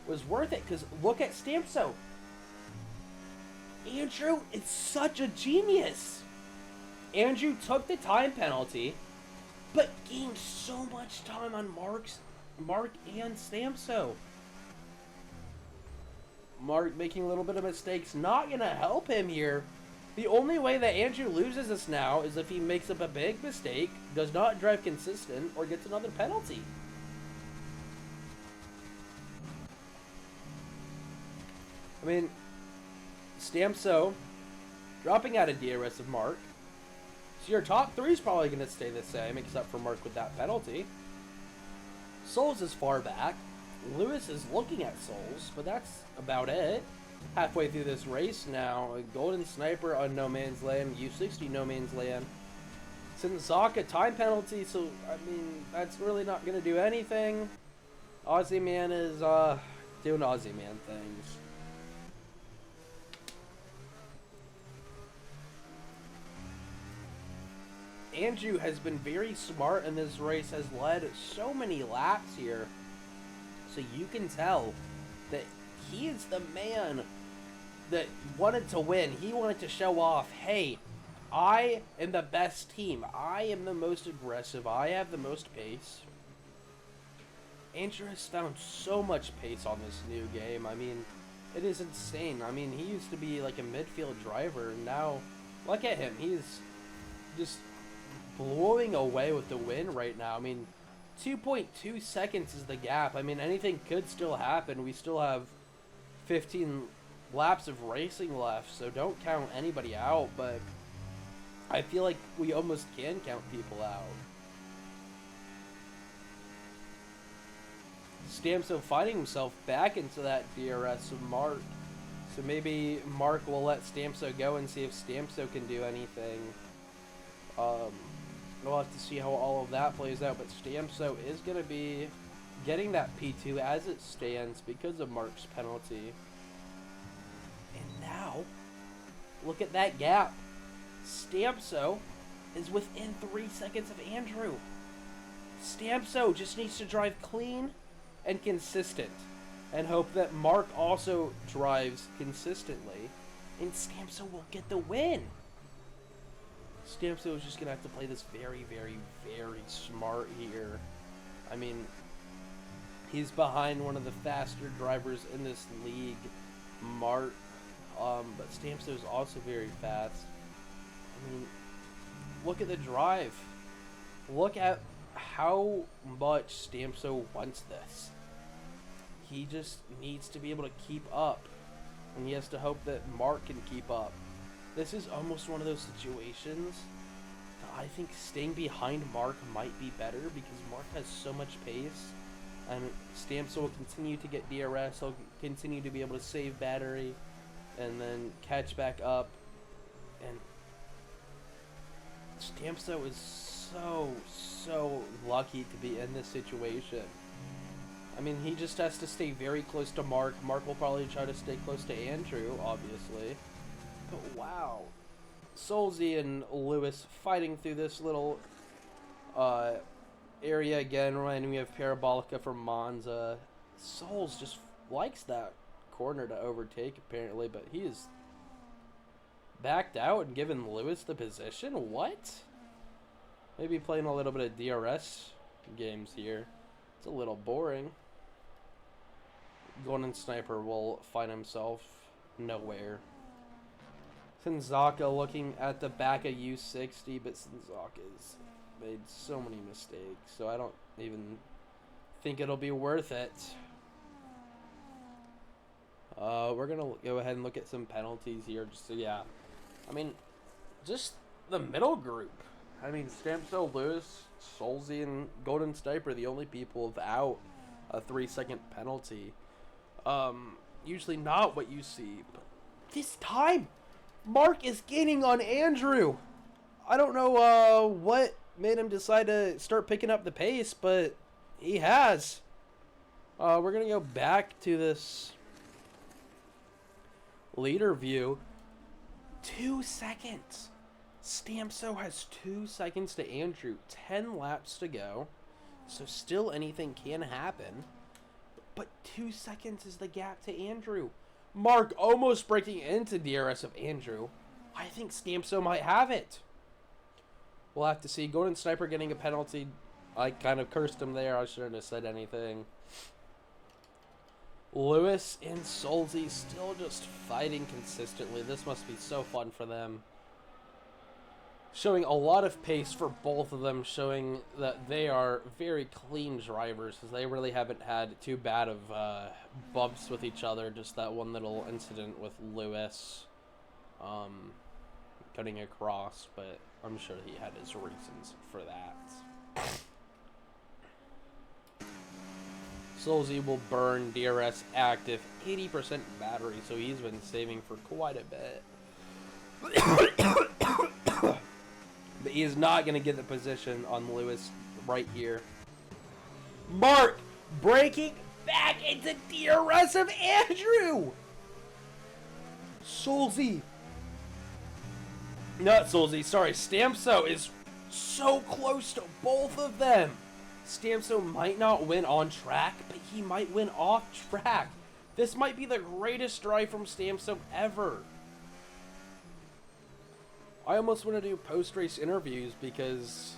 was worth it, because look at Stamso. Andrew is such a genius. Andrew took the time penalty, but gained so much time on Mark and Stamso. Mark making a little bit of mistakes, not going to help him here. The only way that Andrew loses this now is if he makes up a big mistake, does not drive consistent, or gets another penalty. I mean, Stamso dropping out of DRS of Mark. So your top three is probably going to stay the same, except for Mark with that penalty. Souls is far back. Lewis is looking at Souls, but that's about it. Halfway through this race now, a Golden Sniper on No Man's Land, U60 No Man's Land. Senzaka time penalty, so, I mean, that's really not going to do anything. Aussie Man is, doing Aussie Man things. Andrew has been very smart in this race, has led so many laps here. So you can tell that he is the man that wanted to win. He wanted to show off, hey, I am the best team. I am the most aggressive. I have the most pace. Andrew has found so much pace on this new game. I mean, it is insane. I mean, he used to be like a midfield driver, and now look at him. He's just blowing away with the win right now. I mean, 2.2 seconds is the gap. I mean, anything could still happen. We still have 15 laps of racing left, so don't count anybody out, but I feel like we almost can count people out. Stamso finding himself back into that DRS with Mark. So maybe Mark will let Stamso go and see if Stamso can do anything. We'll have to see how all of that plays out, but Stamso is going to be getting that P2 as it stands because of Mark's penalty. And now, look at that gap. Stamso is within 3 seconds of Andrew. Stamso just needs to drive clean and consistent, and hope that Mark also drives consistently, and Stamso will get the win. Stamso is just going to have to play this very, very, very smart here. I mean, he's behind one of the faster drivers in this league, Mark, but Stamso is also very fast. I mean, look at the drive. Look at how much Stamso wants this. He just needs to be able to keep up, and he has to hope that Mark can keep up. This is almost one of those situations that I think staying behind Mark might be better, because Mark has so much pace, and Stamso will continue to get DRS, he'll continue to be able to save battery, and then catch back up. And Stamso is so lucky to be in this situation. I mean, he just has to stay very close to Mark. Mark will probably try to stay close to Andrew, obviously. But wow. Solzy and Lewis fighting through this little area again, reminding me of Parabolica from Monza. Souls just likes that corner to overtake, apparently, but he is backed out and given Lewis the position? What? Maybe playing a little bit of DRS games here. It's a little boring. Golden Sniper will find himself nowhere. Sinzaka looking at the back of U60, but Sinzaka's made so many mistakes, so I don't even think it'll be worth it. We're gonna go ahead and look at some penalties here. Just so, yeah, I mean, just the middle group. I mean, Stamso, Lewis, Solzy, and Golden Sniper are the only people without a 3-second penalty. Usually not what you see, but this time, Mark is gaining on Andrew. I don't know what made him decide to start picking up the pace, but he has. We're going to go back to this leader view. 2 seconds. Stamso has 2 seconds to Andrew. 10 laps to go. So still anything can happen. But 2 seconds is the gap to Andrew. Mark almost breaking into DRS of Andrew. I think Stamso might have it. We'll have to see. Golden Sniper getting a penalty. I kind of cursed him there. I shouldn't have said anything. Lewis and Solzy still just fighting consistently. This must be so fun for them. Showing a lot of pace for both of them, showing that they are very clean drivers, because they really haven't had too bad of bumps with each other. Just that one little incident with Lewis cutting across, but I'm sure he had his reasons for that. Solzy will burn DRS active, 80% battery, so he's been saving for quite a bit. But he is not going to get the position on Lewis right here. Mark breaking back into DRS of Andrew. Solzy. Not Solzy, sorry. Stamso is so close to both of them. Stamso might not win on track, but he might win off track. This might be the greatest drive from Stamso ever. I almost want to do post-race interviews because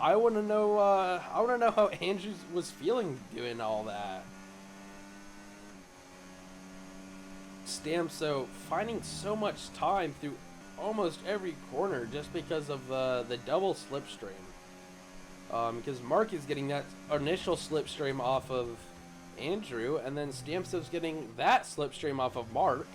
I want to know. How Andrew was feeling doing all that. Stamso finding so much time through almost every corner just because of the double slipstream. Because Mark is getting that initial slipstream off of Andrew, and then Stamso's getting that slipstream off of Mark.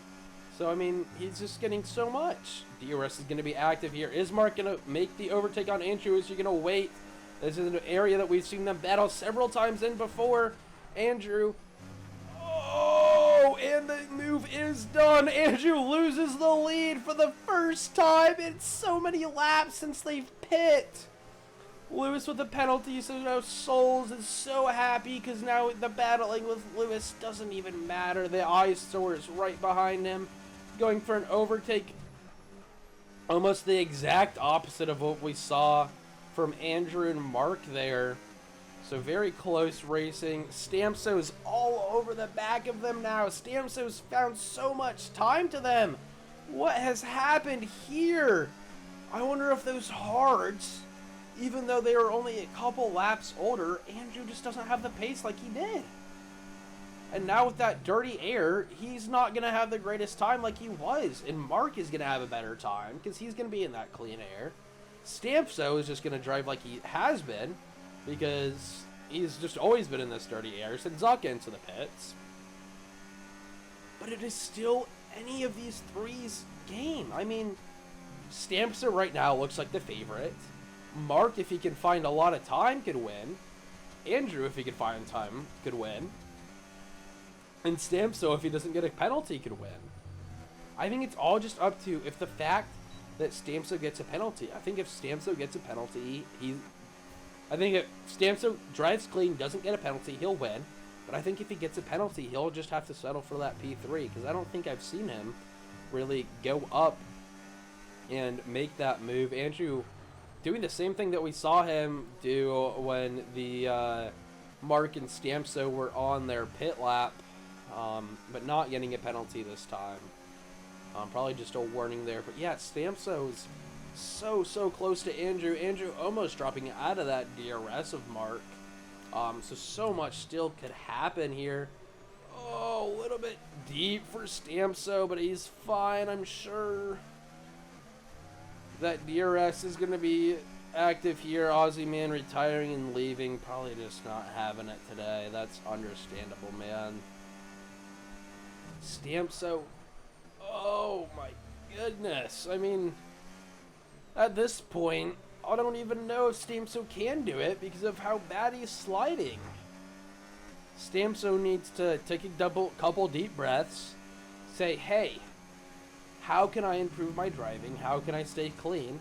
So, I mean, he's just getting so much. DRS is going to be active here. Is Mark going to make the overtake on Andrew? Is he going to wait? This is an area that we've seen them battle several times in before. Andrew. Oh, and the move is done. Andrew loses the lead for the first time in so many laps since they've pit. Lewis with a penalty, so now Souls is so happy because now the battling with Lewis doesn't even matter. The eyesore is right behind him, going for an overtake. Almost the exact opposite of what we saw from Andrew and Mark there. So very close racing. Stamso's all over the back of them now. Stamso's found so much time to them. What has happened here? I wonder if those hards, even though they are only a couple laps older, Andrew just doesn't have the pace like he did. And now with that dirty air, he's not going to have the greatest time like he was. And Mark is going to have a better time because he's going to be in that clean air. Stamso is just going to drive like he has been because he's just always been in this dirty air. Sinzaka into the pits. But it is still any of these three's game. I mean, Stamso right now looks like the favorite. Mark, if he can find a lot of time, could win. Andrew, if he can find time, could win. And Stamso, if he doesn't get a penalty, could win. I think it's all just up to if the fact that Stamso gets a penalty. I think if Stamso gets a penalty, I think if Stamso drives clean, doesn't get a penalty, he'll win. But I think if he gets a penalty, he'll just have to settle for that P3, because I don't think I've seen him really go up and make that move. Andrew doing the same thing that we saw him do when the Mark and Stamso were on their pit lap, but not getting a penalty this time. Probably just a warning there. But yeah, Stamso's so close to Andrew. Andrew almost dropping out of that DRS of Mark. So much still could happen here. Oh, a little bit deep for Stamso, but he's fine, I'm sure. That DRS is going to be active here. Aussie man retiring and leaving. Probably just not having it today. That's understandable, man. Stamso. Oh, my goodness. I mean, at this point, I don't even know if Stamso can do it because of how bad he's sliding. Stamso needs to take a couple deep breaths, say, hey, how can I improve my driving? How can I stay clean?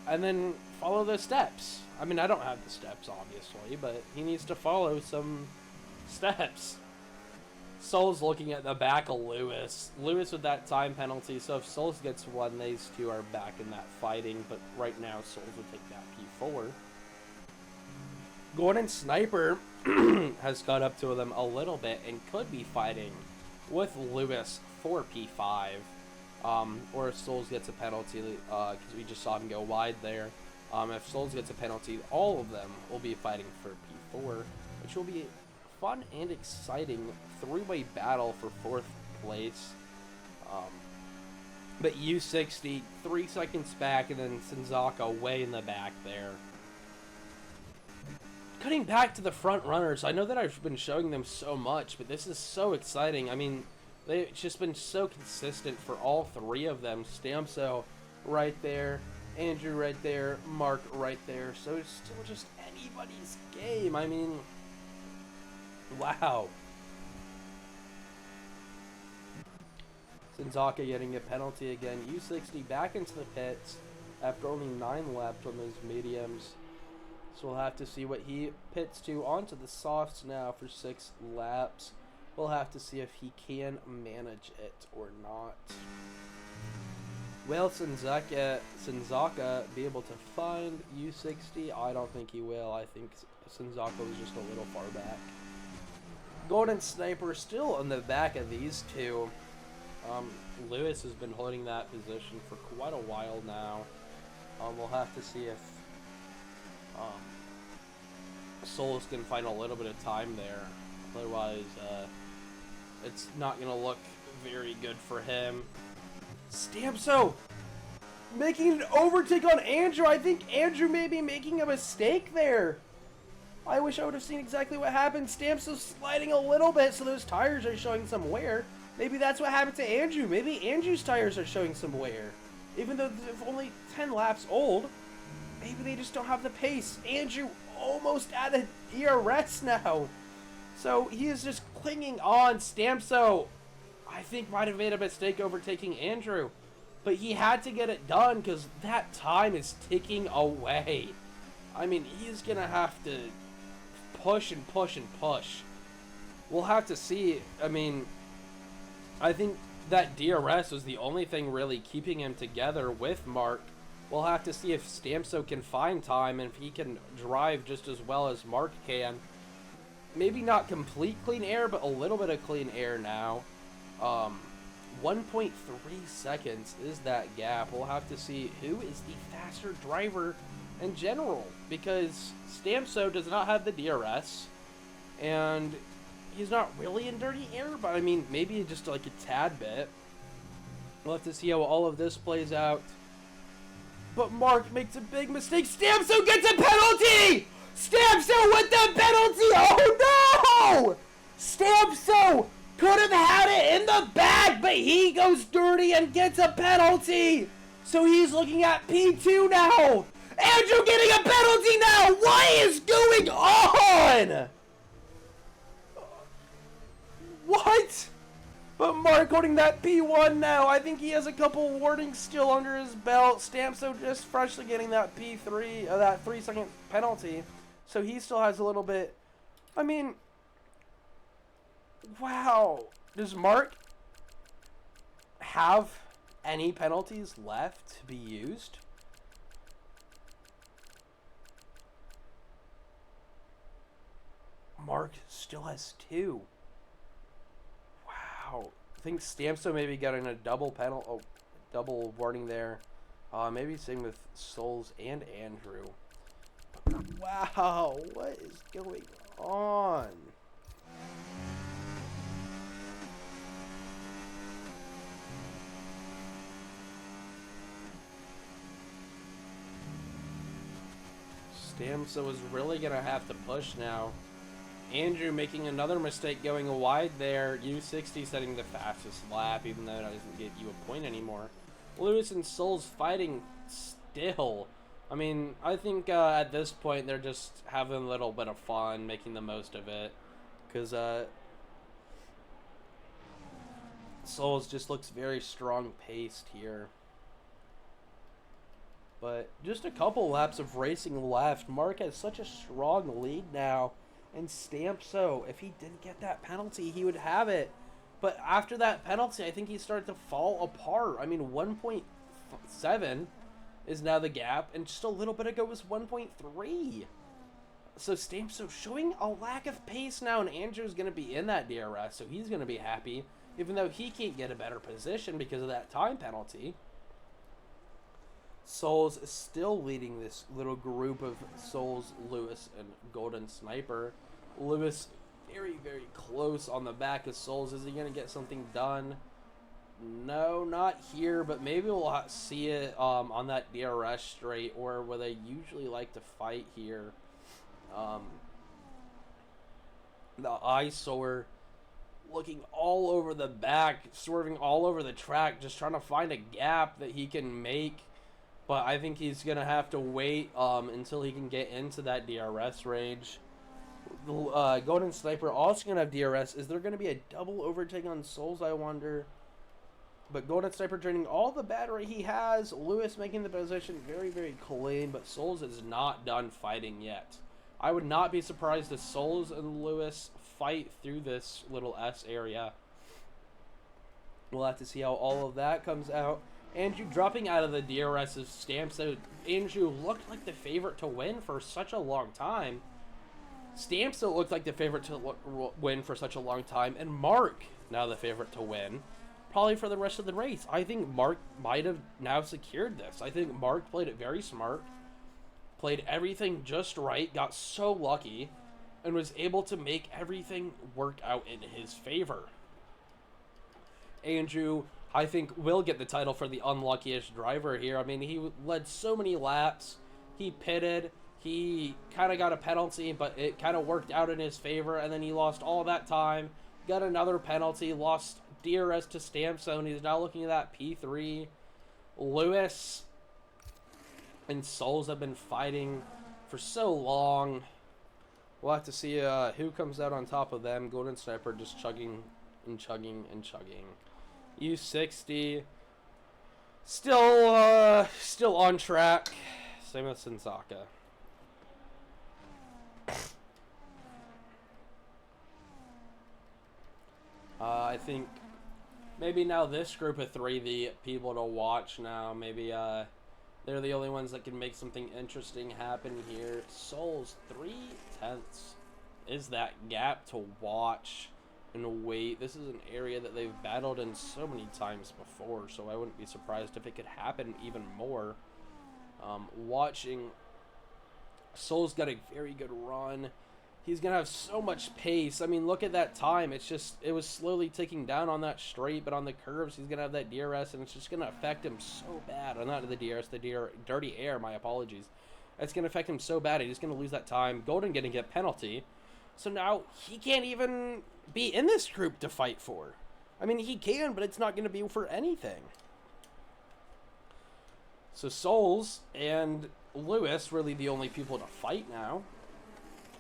And then follow the steps. I mean, I don't have the steps, obviously, but he needs to follow some steps. Souls looking at the back of Lewis. Lewis with that time penalty, so if Souls gets one, these two are back in that fighting, but right now Souls would take that P4. Gordon Sniper has caught up to them a little bit and could be fighting with Lewis for P5. Or if Souls gets a penalty, because we just saw him go wide there. If Souls gets a penalty, all of them will be fighting for P4, which will be a fun and exciting three-way battle for 4th place. But U60, 3 seconds back, and then Senzaka way in the back there. Cutting back to the front runners, I know that I've been showing them so much, but this is so exciting. I mean, they've just been so consistent for all 3 of them. Stamso right there, Andrew right there, Mark right there. So it's still just anybody's game. I mean, wow. Senzaka getting a penalty again. U60 back into the pits after only 9 laps on those mediums. So we'll have to see what he pits to onto the softs now for 6 laps. We'll have to see if he can manage it or not. Will Senzaka be able to find U60? I don't think he will. I think Senzaka was just a little far back. Golden Sniper still in the back of these two. Lewis has been holding that position for quite a while now. We'll have to see if Souls can find a little bit of time there. Otherwise, it's not going to look very good for him. Stamso making an overtake on Andrew. I think Andrew may be making a mistake there. I wish I would have seen exactly what happened. Stamso's sliding a little bit, so those tires are showing some wear. Maybe that's what happened to Andrew. Maybe Andrew's tires are showing some wear. Even though they're only 10 laps old, maybe they just don't have the pace. Andrew almost at a DRS now. So he is just clinging on. Stamso, I think, might have made a mistake overtaking Andrew. But he had to get it done because that time is ticking away. I mean, he's going to have to push and push and push. We'll have to see. I mean, I think that DRS was the only thing really keeping him together with Mark. We'll have to see if Stamso can find time and if he can drive just as well as Mark can. Maybe not complete clean air, but a little bit of clean air now. 1.3 seconds is that gap. We'll have to see who is the faster driver in general, because Stamso does not have the DRS, and he's not really in dirty air, but I mean, maybe just like a tad bit. We'll have to see how all of this plays out. But Mark makes a big mistake. Stamso gets a penalty! Stamso with the penalty! Oh no! Stamso could have had it in the bag, but he goes dirty and gets a penalty! So he's looking at P2 now! Andrew getting a penalty now! What is going on? What? But Mark holding that P1 now. I think he has a couple warnings still under his belt. Stamso just freshly getting that P3, that 3-second penalty. So he still has a little bit. I mean, wow. Does Mark have any penalties left to be used? Mark still has 2. Wow. I think Stamso maybe got in a double double warning there. Maybe same with Souls and Andrew. Wow, what is going on? Stamso is really gonna have to push now. Andrew making another mistake going wide there. U60 setting the fastest lap, even though it doesn't get you a point anymore. Lewis and Souls fighting still. I mean, I think at this point they're just having a little bit of fun, making the most of it. Because Souls just looks very strong-paced here. But just a couple laps of racing left. Mark has such a strong lead now. And Stamso, if he didn't get that penalty, he would have it. But after that penalty, I think he started to fall apart. I mean, 1.7 is now the gap, and just a little bit ago was 1.3. So Stamso showing a lack of pace now, and Andrew's going to be in that DRS, so he's going to be happy, even though he can't get a better position because of that time penalty. Souls is still leading this little group of Souls, Lewis, and Golden Sniper. Lewis very, very close on the back of Souls. Is he going to get something done? No, not here, but maybe we'll see it on that DRS straight, or where they usually like to fight here. The eyesore looking all over the back, swerving all over the track, just trying to find a gap that he can make. But I think he's going to have to wait until he can get into that DRS range. Golden Sniper also going to have DRS. Is there going to be a double overtake on Souls, I wonder? But Golden Sniper draining all the battery he has. Lewis making the position very, very clean. But Souls is not done fighting yet. I would not be surprised if Souls and Lewis fight through this little S area. We'll have to see how all of that comes out. Andrew dropping out of the DRS of Stamso. Andrew looked like the favorite to win for such a long time. Stamso looked like the favorite to win for such a long time. And Mark now the favorite to win. Probably for the rest of the race. I think Mark might have now secured this. I think Mark played it very smart. Played everything just right. Got so lucky. And was able to make everything work out in his favor. Andrew, I think, will get the title for the unluckiest driver here. I mean, he led so many laps. He pitted. He kind of got a penalty, but it kind of worked out in his favor. And then he lost all that time. Got another penalty. Lost DRS to Stamso, and he's now looking at that P3. Lewis and Souls have been fighting for so long. We'll have to see who comes out on top of them. Golden Sniper just chugging and chugging and chugging. U60 still on track. Same with Sensaka. I think maybe now this group of 3, the people to watch now. Maybe they're the only ones that can make something interesting happen here. Souls 3/10 is that gap to watch and wait. This is an area that they've battled in so many times before, so I wouldn't be surprised if it could happen even more. Watching Souls got a very good run. He's gonna have so much pace. I mean, look at that time. It was slowly ticking down on that straight, but on the curves he's gonna have that DRS, and it's just gonna affect him so bad. Or not the DRS, the dirty air, my apologies. It's gonna affect him so bad, he's gonna lose that time. Golden gonna get penalty. So now he can't even be in this group to fight for. I mean, he can, but it's not going to be for anything. So Souls and Lewis really the only people to fight now.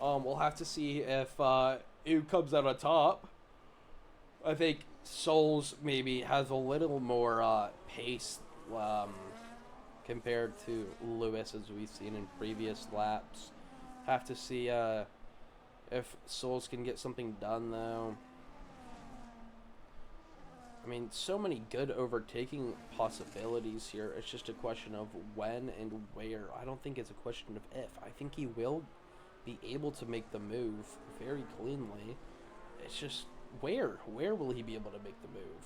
We'll have to see if who comes out on top. I think Souls maybe has a little more pace compared to Lewis, as we've seen in previous laps. Have to see if Souls can get something done, though. I mean, so many good overtaking possibilities here. It's just a question of when and where. I don't think it's a question of if. I think he will be able to make the move very cleanly. It's just where? Where will he be able to make the move?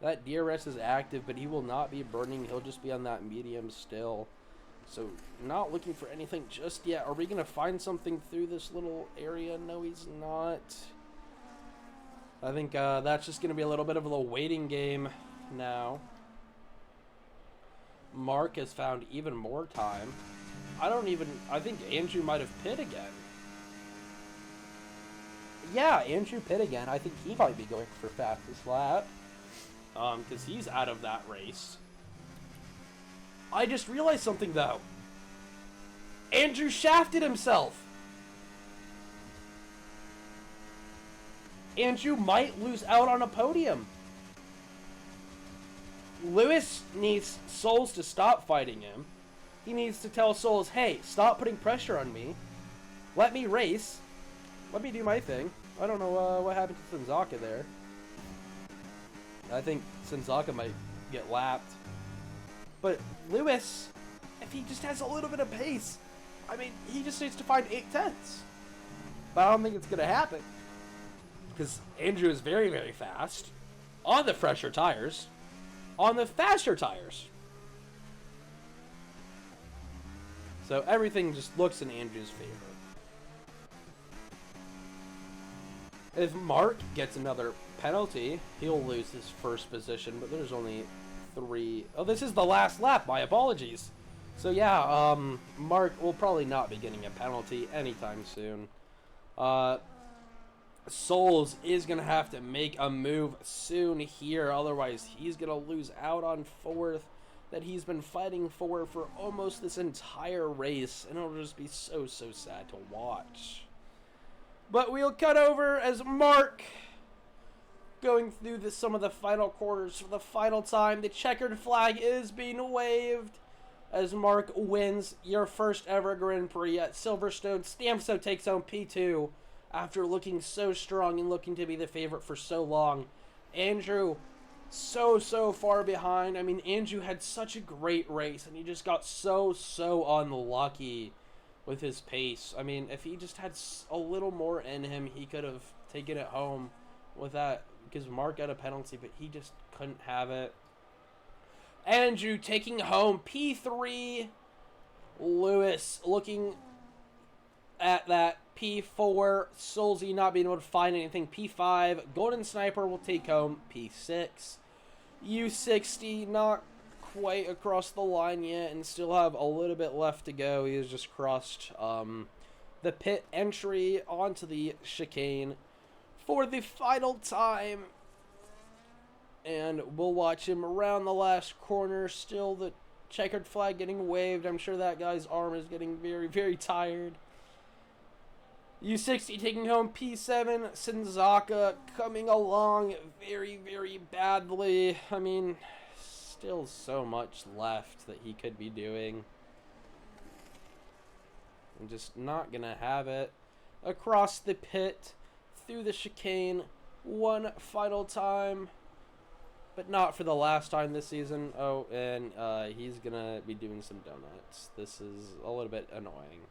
That DRS is active, but he will not be burning. He'll just be on that medium still. So, not looking for anything just yet. Are we going to find something through this little area? No, he's not. I think that's just going to be a little bit of a waiting game now. Mark has found even more time. I think Andrew might have pit again. Yeah, Andrew pit again. I think he might be going for fastest lap. Because he's out of that race. I just realized something, though. Andrew shafted himself. Andrew might lose out on a podium. Lewis needs Souls to stop fighting him. He needs to tell Souls, hey, stop putting pressure on me. Let me race. Let me do my thing. I don't know what happened to Senzaka there. I think Senzaka might get lapped. But Lewis, if he just has a little bit of pace, I mean, he just needs to find 8/10. But I don't think it's going to happen. Because Andrew is very, very fast. On the fresher tires. On the faster tires. So everything just looks in Andrew's favor. If Mark gets another penalty, he'll lose his first position, but there's only 3. Oh, this is the last lap. My apologies. So yeah, Mark will probably not be getting a penalty anytime soon. Souls is going to have to make a move soon here, otherwise he's going to lose out on 4th that he's been fighting for almost this entire race, and it'll just be so, so sad to watch. But we'll cut over as Mark going through some of the final quarters for the final time. The checkered flag is being waved as Mark wins your first ever Grand Prix at Silverstone. Stamso takes home P2 after looking so strong and looking to be the favorite for so long. Andrew, so far behind. I mean, Andrew had such a great race, and he just got so unlucky with his pace. I mean, if he just had a little more in him, he could have taken it home with that, because Mark got a penalty, but he just couldn't have it. Andrew taking home P3. Lewis looking at that P4. Soulsy not being able to find anything. P5. Golden Sniper will take home P6. U60 not quite across the line yet and still have a little bit left to go. He has just crossed the pit entry onto the chicane for the final time. And we'll watch him around the last corner. Still the checkered flag getting waved. I'm sure that guy's arm is getting very, very tired. U60 taking home P7. Senzaka coming along very, very badly. I mean, still so much left that he could be doing. I'm just not going to have it. Across the pit, through the chicane, one final time. But not for the last time this season. Oh, and he's going to be doing some donuts. This is a little bit annoying.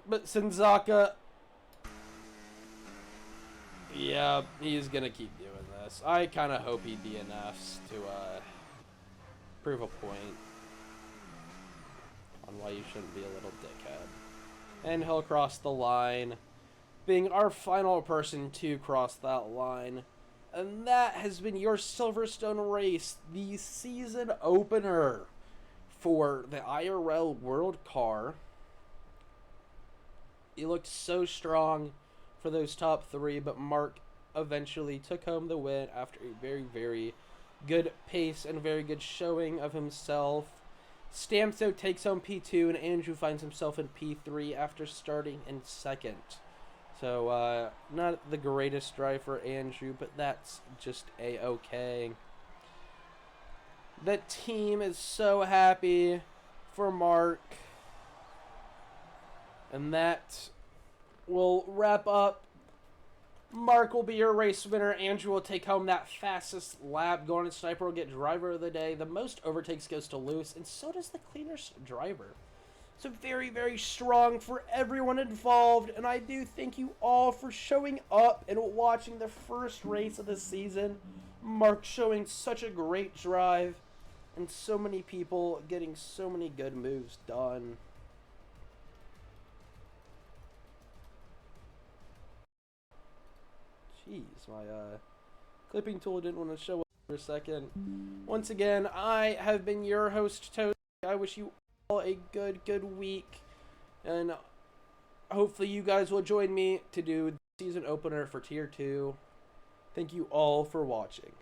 But Senzaka, yeah, he's going to keep doing this. I kind of hope he DNFs to prove a point on why you shouldn't be a little dickhead. And he'll cross the line, being our final person to cross that line. And that has been your Silverstone race, the season opener for the IRL World Car. He looked so strong for those top 3, but Mark eventually took home the win after a very, very good pace and very good showing of himself. Stamso takes home P2, and Andrew finds himself in P3 after starting in second. So, not the greatest drive for Andrew, but that's just a-okay. The team is so happy for Mark. And that will wrap up. Mark will be your race winner. Andrew will take home that fastest lap. Gordon and Sniper will get driver of the day. The most overtakes goes to Lewis, and so does the cleanest driver. So very, very strong for everyone involved, and I do thank you all for showing up and watching the first race of the season. Mark showing such a great drive, and so many people getting so many good moves done. Jeez, my clipping tool didn't want to show up for a second. Once again, I have been your host, Toasty. I wish you all a good week, and hopefully you guys will join me to do the season opener for Tier 2. Thank you all for watching.